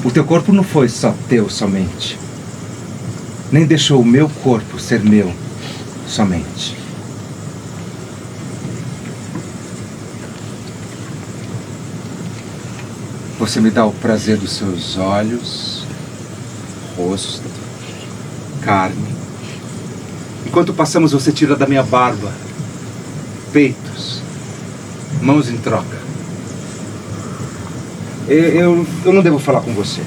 O teu corpo não foi só teu somente. Nem deixou o meu corpo ser meu somente. Você me dá o prazer dos seus olhos, rosto, carne. Enquanto passamos, você tira da minha barba, peitos, mãos em troca. Eu não devo falar com você.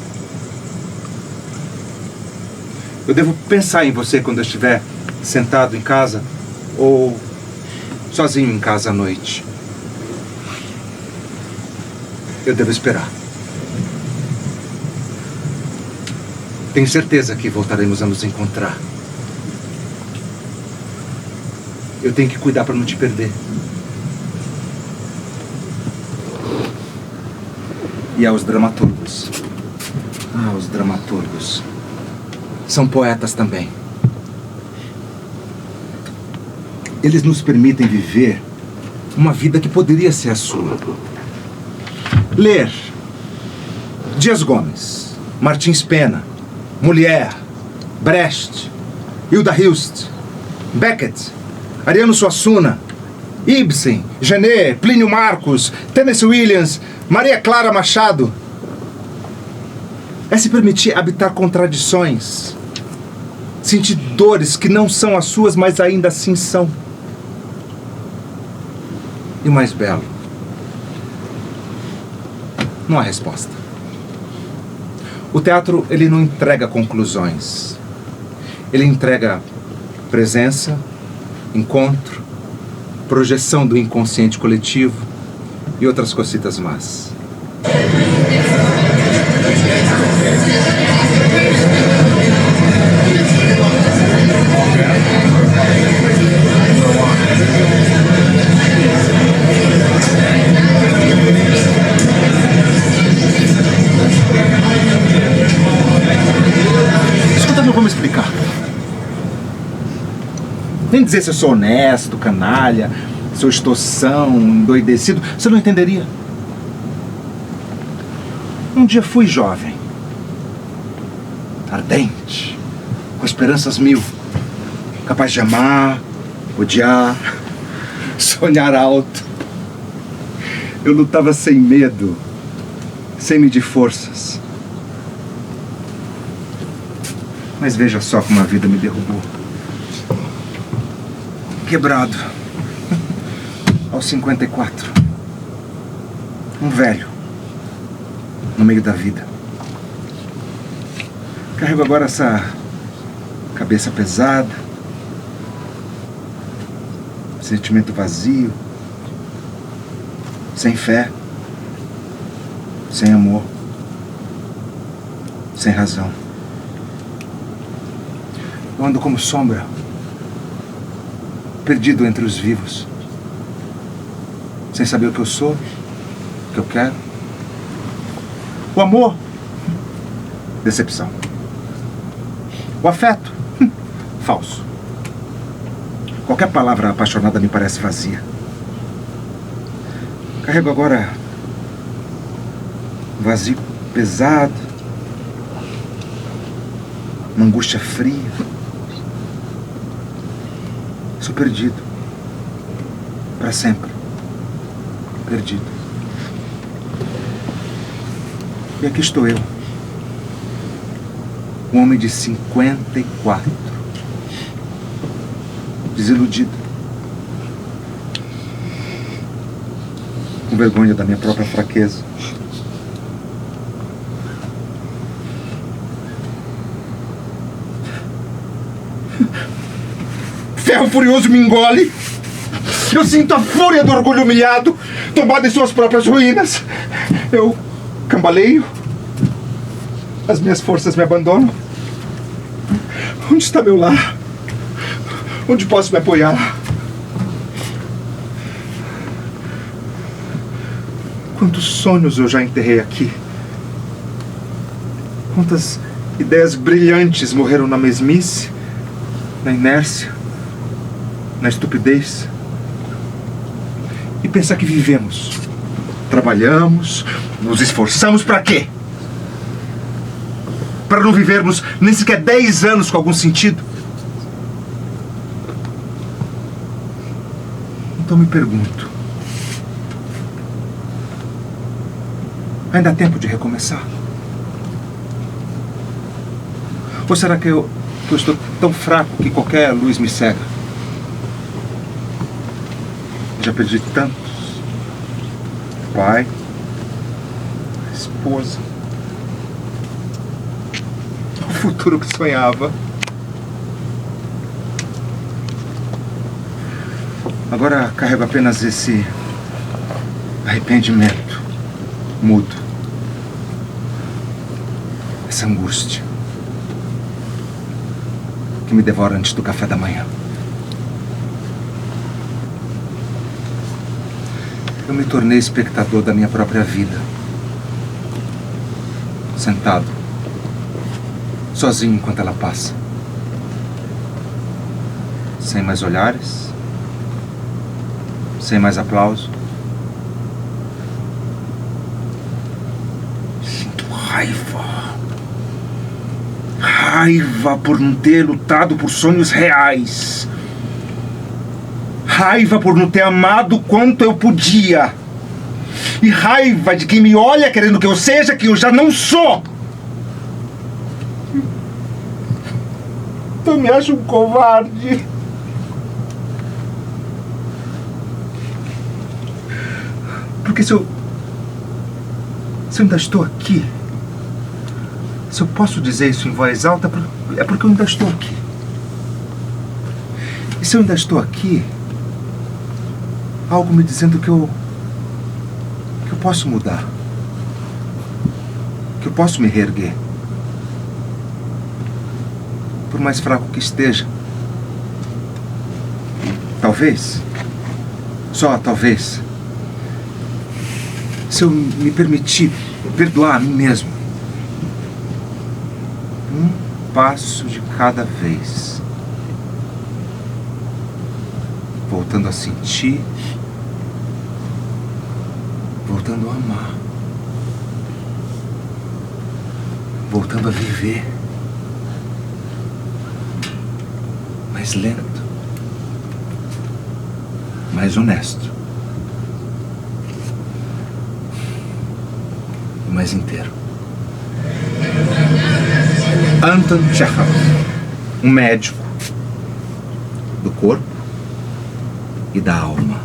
Eu devo pensar em você quando eu estiver sentado em casa ou sozinho em casa à noite. Eu devo esperar. Tenho certeza que voltaremos a nos encontrar. Eu tenho que cuidar para não te perder. E aos dramaturgos. Os dramaturgos. São poetas também. Eles nos permitem viver uma vida que poderia ser a sua. Ler Dias Gomes, Martins Pena, Molière, Brecht, Hilda Hilst, Beckett, Ariano Suassuna, Ibsen, Genet, Plínio Marcos, Tennessee Williams, Maria Clara Machado. É se permitir habitar contradições, sentir dores que não são as suas, mas ainda assim são. E o mais belo, não há resposta. O teatro, ele não entrega conclusões. Ele entrega presença, encontro, projeção do inconsciente coletivo e outras cositas más. Escuta, não vamos explicar. Nem dizer se eu sou honesto, canalha, se eu estou são, endoidecido, você não entenderia. Um dia fui jovem, ardente, com esperanças mil, capaz de amar, odiar, sonhar alto. Eu lutava sem medo, sem medir forças. Mas veja só como a vida me derrubou. Quebrado, aos 54. Um velho, no meio da vida. Carrego agora essa cabeça pesada, sentimento vazio, sem fé, sem amor, sem razão. Eu ando como sombra, perdido entre os vivos, sem saber o que eu sou, o que eu quero. O amor, decepção. O afeto, falso. Qualquer palavra apaixonada me parece vazia. Carrego agora um vazio pesado, uma angústia fria. Sou perdido. Para sempre. Perdido. E aqui estou eu. Um homem de 54. Desiludido. Com vergonha da minha própria fraqueza. Ferro furioso me engole. Eu sinto a fúria do orgulho humilhado, tomado em suas próprias ruínas. Eu cambaleio. As minhas forças me abandonam. Onde está meu lar? Onde posso me apoiar? Quantos sonhos eu já enterrei aqui? Quantas ideias brilhantes morreram na mesmice, na inércia, na estupidez? E pensar que vivemos, trabalhamos, nos esforçamos para quê? Para não vivermos nem sequer 10 anos com algum sentido? Então me pergunto, ainda há tempo de recomeçar? Ou será que eu estou tão fraco que qualquer luz me cega? Já perdi tantos. Pai, esposa, o futuro que sonhava. Agora carrego apenas esse arrependimento mudo, essa angústia que me devora antes do café da manhã. Eu me tornei espectador da minha própria vida, sentado, sozinho enquanto ela passa, sem mais olhares, sem mais aplauso, raiva. Raiva por não ter lutado por sonhos reais. Raiva por não ter amado quanto eu podia. E raiva de quem me olha querendo que eu seja quem eu já não sou. Tu me acha um covarde. Porque se eu ainda estou aqui, se eu posso dizer isso em voz alta, é porque eu ainda estou aqui. E se eu ainda estou aqui, algo me dizendo que eu posso mudar, que eu posso me reerguer. Por mais fraco que esteja. Talvez, só talvez, se eu me permitir perdoar a mim mesmo, um passo de cada vez, voltando a sentir, voltando a amar, voltando a viver, mais lento, mais honesto, mais inteiro. Anton Chekhov, um médico do corpo e da alma.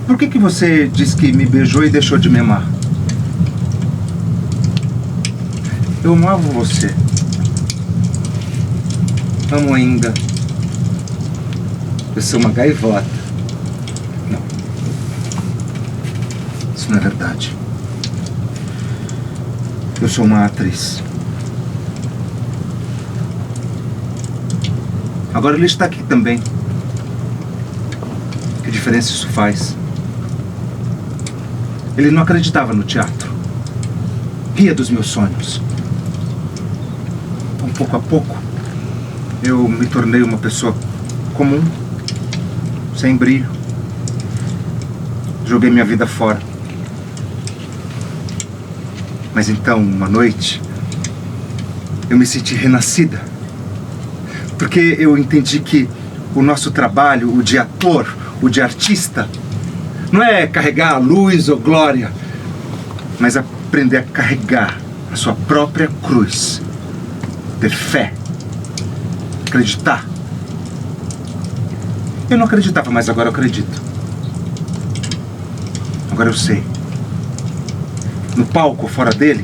Por que você diz que me beijou e deixou de me amar? Eu amava você. Amo ainda. Eu sou uma gaivota. Não. Isso não é verdade. Eu sou uma atriz. Agora ele está aqui também. Que diferença isso faz? Ele não acreditava no teatro. Ria dos meus sonhos. Então, pouco a pouco, eu me tornei uma pessoa comum, sem brilho. Joguei minha vida fora. Mas então, uma noite, eu me senti renascida. Porque eu entendi que o nosso trabalho, o de ator, o de artista, não é carregar a luz ou glória, mas aprender a carregar a sua própria cruz. Ter fé. Acreditar. Eu não acreditava, mas agora eu acredito. Agora eu sei. No palco ou fora dele,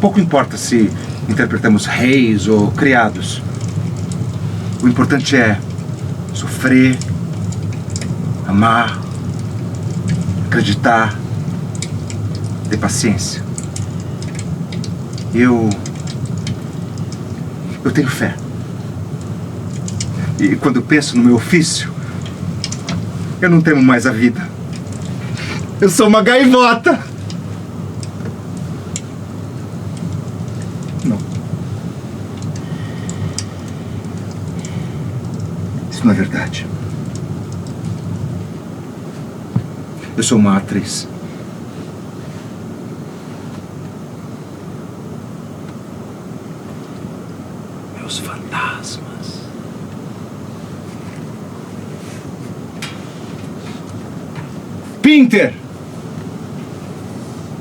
pouco importa se interpretamos reis ou criados. O importante é sofrer, amar, acreditar, ter paciência. Eu tenho fé. E quando eu penso no meu ofício, eu não temo mais a vida. Eu sou uma gaivota. Não. Isso não é verdade. Eu sou uma atriz. Meus fantasmas. Pinter!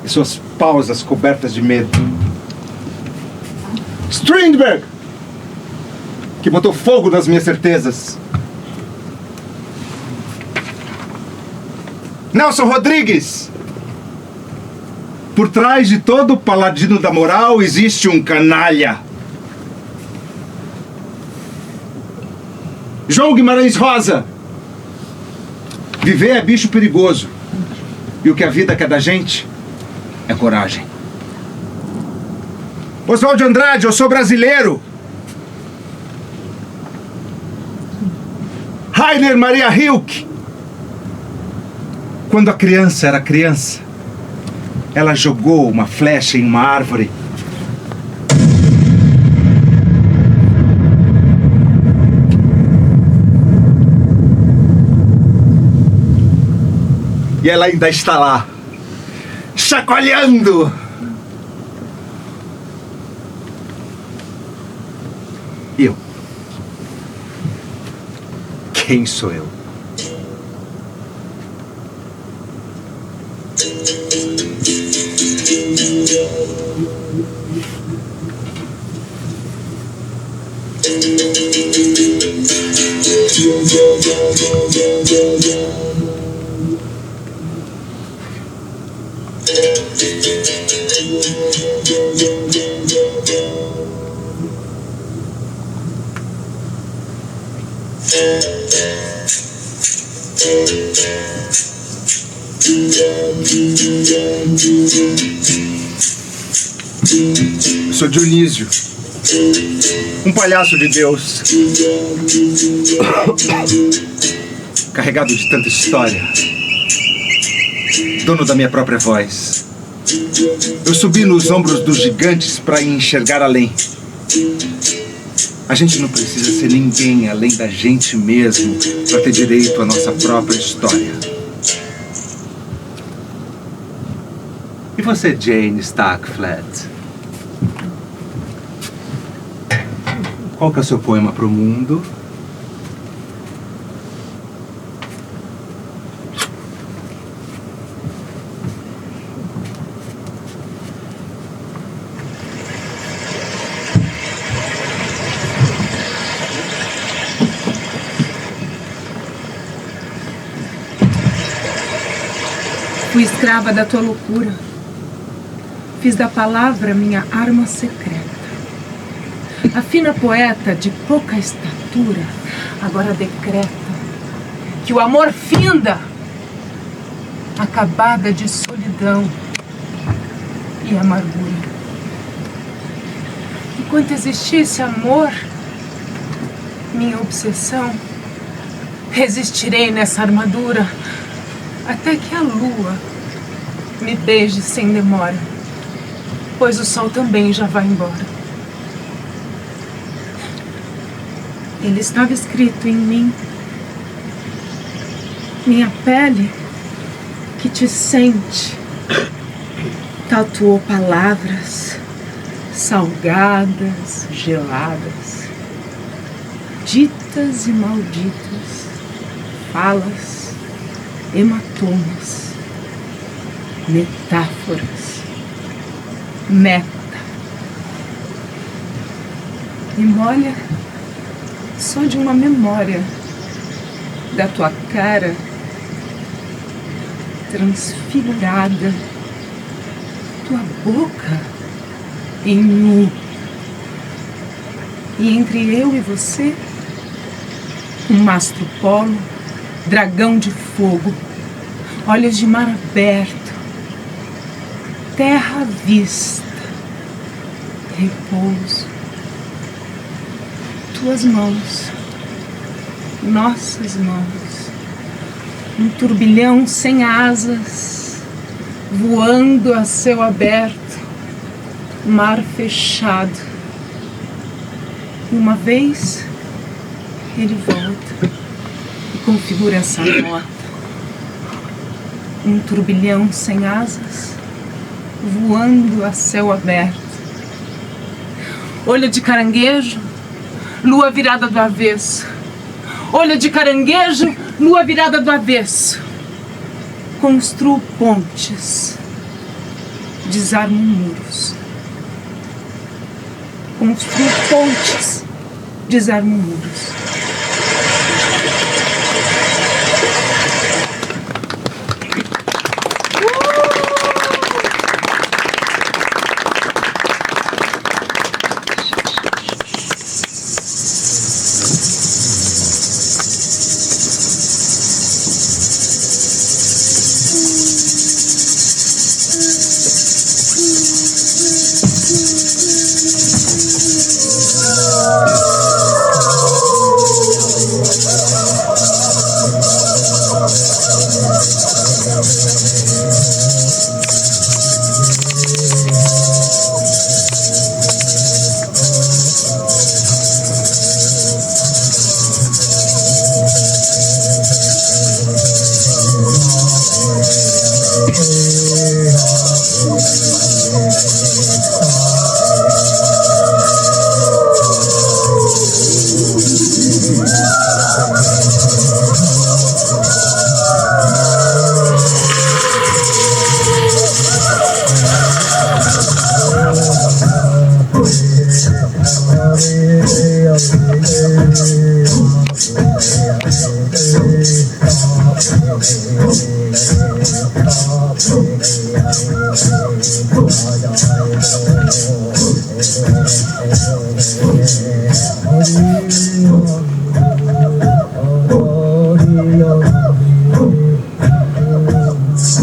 E suas pausas cobertas de medo. Strindberg! Que botou fogo nas minhas certezas. Nelson Rodrigues! Por trás de todo paladino da moral existe um canalha. João Guimarães Rosa. Viver é bicho perigoso. E o que a vida quer da gente é coragem. Oswald de Andrade, eu sou brasileiro. Rainer Maria Rilke. Quando a criança era criança, ela jogou uma flecha em uma árvore. E ela ainda está lá, chacoalhando. E eu? Quem sou eu? Eu sou Dionísio, um palhaço de Deus, carregado de tanta história, dono da minha própria voz. Eu subi nos ombros dos gigantes para enxergar além. A gente não precisa ser ninguém além da gente mesmo para ter direito à nossa própria história. E você, Jane Starkflat? Qual que é o seu poema pro mundo? Fui escrava da tua loucura. Fiz da palavra minha arma secreta. A fina poeta de pouca estatura agora decreta que o amor finda, acabada de solidão e amargura. Enquanto existisse amor, minha obsessão, resistirei nessa armadura até que a lua me beije sem demora, pois o sol também já vai embora. Ele estava escrito em mim, minha pele que te sente, tatuou palavras salgadas, geladas, ditas e malditas, falas, hematomas, metáforas, meta. Me molha só de uma memória da tua cara transfigurada, tua boca em nu. E entre eu e você, um mastro polo, dragão de fogo, olhos de mar aberto, terra à vista, repouso. Tuas mãos, nossas mãos, um turbilhão sem asas, voando a céu aberto, mar fechado. Uma vez ele volta e configura essa nota. Um turbilhão sem asas, voando a céu aberto. Olho de caranguejo, lua virada do avesso. Olho de caranguejo, lua virada do avesso. Construo pontes, desarmo muros. Construo pontes, desarmo muros.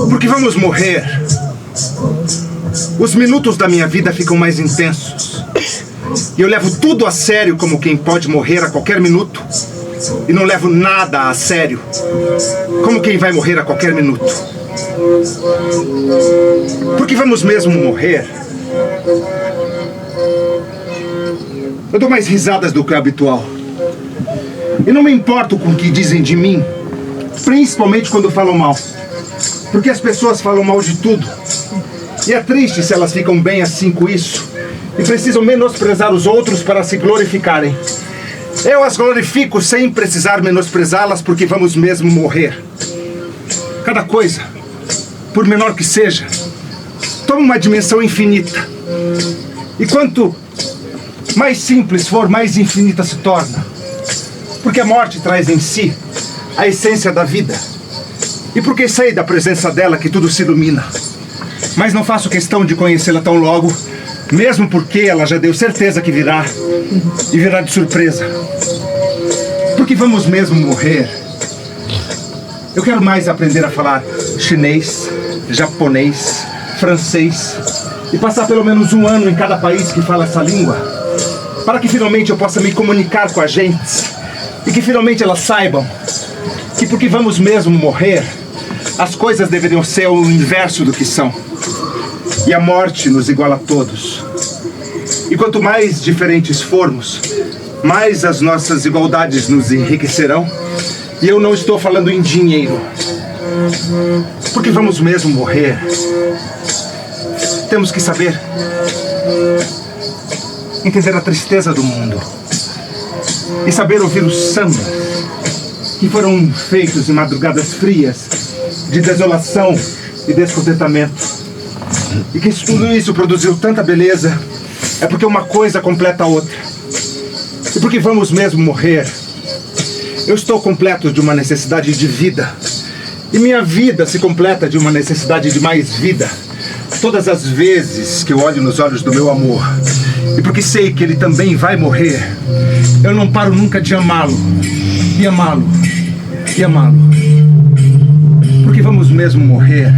Porque vamos morrer. Os minutos da minha vida ficam mais intensos. E eu levo tudo a sério como quem pode morrer a qualquer minuto. E não levo nada a sério como quem vai morrer a qualquer minuto. Porque vamos mesmo morrer. Eu dou mais risadas do que o habitual. E não me importo com o que dizem de mim, principalmente quando falam mal. Porque as pessoas falam mal de tudo. E é triste se elas ficam bem assim com isso e precisam menosprezar os outros para se glorificarem. Eu as glorifico sem precisar menosprezá-las porque vamos mesmo morrer. Cada coisa, por menor que seja, toma uma dimensão infinita. E quanto mais simples for, mais infinita se torna. Porque a morte traz em si a essência da vida. E porque sei da presença dela que tudo se ilumina. Mas não faço questão de conhecê-la tão logo, mesmo porque ela já deu certeza que virá, e virá de surpresa. Porque vamos mesmo morrer. Eu quero mais aprender a falar chinês, japonês, francês, e passar pelo menos um ano em cada país que fala essa língua, para que finalmente eu possa me comunicar com a gente, e que finalmente elas saibam que porque vamos mesmo morrer, as coisas deveriam ser o inverso do que são. E a morte nos iguala a todos. E quanto mais diferentes formos, mais as nossas igualdades nos enriquecerão. E eu não estou falando em dinheiro. Porque vamos mesmo morrer. Temos que saber entender a tristeza do mundo. E saber ouvir os sambas que foram feitos em madrugadas frias de desolação e descontentamento. E que tudo isso produziu tanta beleza é porque uma coisa completa a outra. E porque vamos mesmo morrer. Eu estou completo de uma necessidade de vida. E minha vida se completa de uma necessidade de mais vida. Todas as vezes que eu olho nos olhos do meu amor, e porque sei que ele também vai morrer, eu não paro nunca de amá-lo. E amá-lo. E amá-lo. Porque vamos mesmo morrer.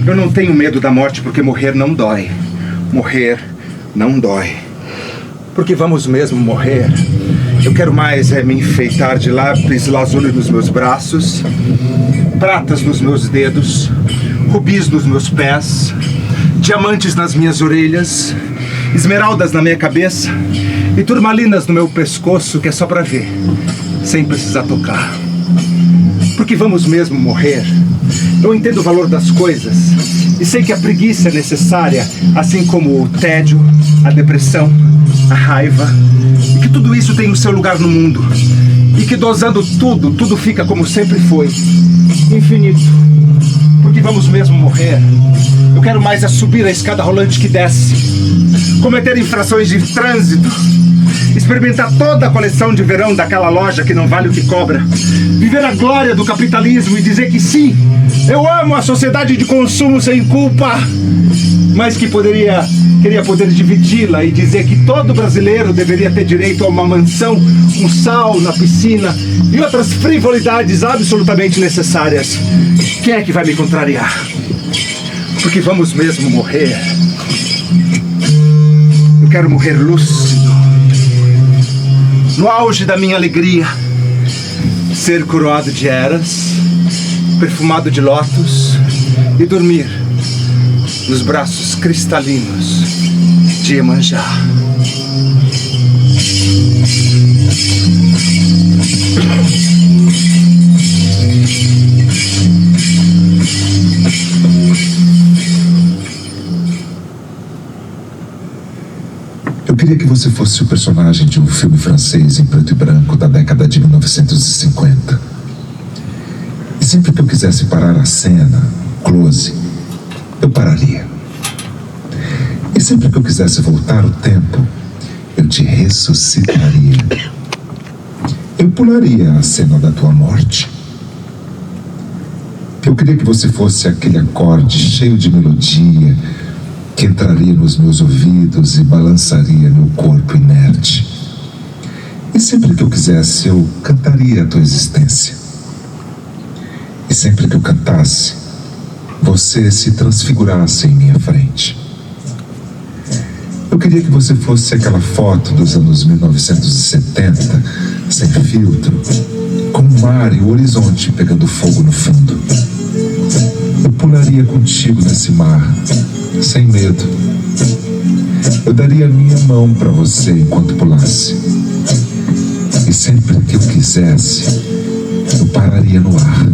Eu não tenho medo da morte porque morrer não dói. Morrer não dói. Porque vamos mesmo morrer. Eu quero mais me enfeitar de lápis lazuli nos meus braços, pratas nos meus dedos, rubis nos meus pés, diamantes nas minhas orelhas, esmeraldas na minha cabeça e turmalinas no meu pescoço, que é só pra ver, sem precisar tocar. Porque vamos mesmo morrer. Eu entendo o valor das coisas e sei que a preguiça é necessária, assim como o tédio, a depressão, a raiva, e que tudo isso tem o seu lugar no mundo, e que dosando tudo, tudo fica como sempre foi, infinito. Porque vamos mesmo morrer. Eu quero mais subir a escada rolante que desce, cometer infrações de trânsito, experimentar toda a coleção de verão daquela loja que não vale o que cobra, viver a glória do capitalismo e dizer que sim, eu amo a sociedade de consumo sem culpa, mas que queria poder dividi-la e dizer que todo brasileiro deveria ter direito a uma mansão, um sal na piscina e outras frivolidades absolutamente necessárias. Quem é que vai me contrariar? Porque vamos mesmo morrer. Eu quero morrer lúcido, no auge da minha alegria, ser coroado de eras, perfumado de lótus e dormir nos braços cristalinos de Iemanjá. Eu queria que você fosse o personagem de um filme francês em preto e branco da década de 1950. E sempre que eu quisesse parar a cena, close, eu pararia. E sempre que eu quisesse voltar o tempo, eu te ressuscitaria. Eu pularia a cena da tua morte. Eu queria que você fosse aquele acorde cheio de melodia que entraria nos meus ouvidos e balançaria meu corpo inerte. E sempre que eu quisesse, eu cantaria a tua existência. E sempre que eu cantasse, você se transfigurasse em minha frente. Eu queria que você fosse aquela foto dos anos 1970, sem filtro, com o mar e o horizonte pegando fogo no fundo. Eu pularia contigo nesse mar, sem medo. Eu daria a minha mão para você enquanto pulasse. E sempre que eu quisesse, eu pararia no ar.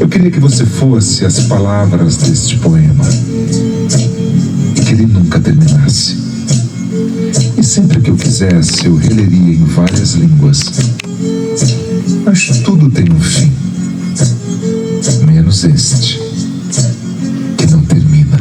Eu queria que você fosse as palavras deste poema e que ele nunca terminasse. E sempre que eu quisesse, eu releria em várias línguas. Mas tudo tem um fim, menos este, que não termina.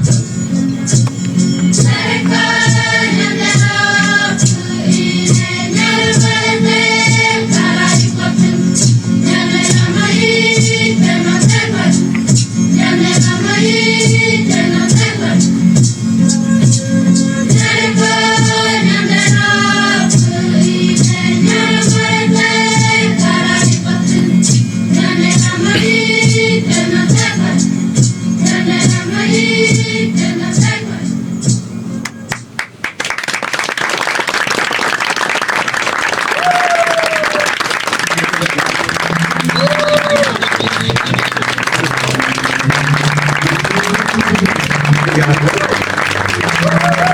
Obrigado.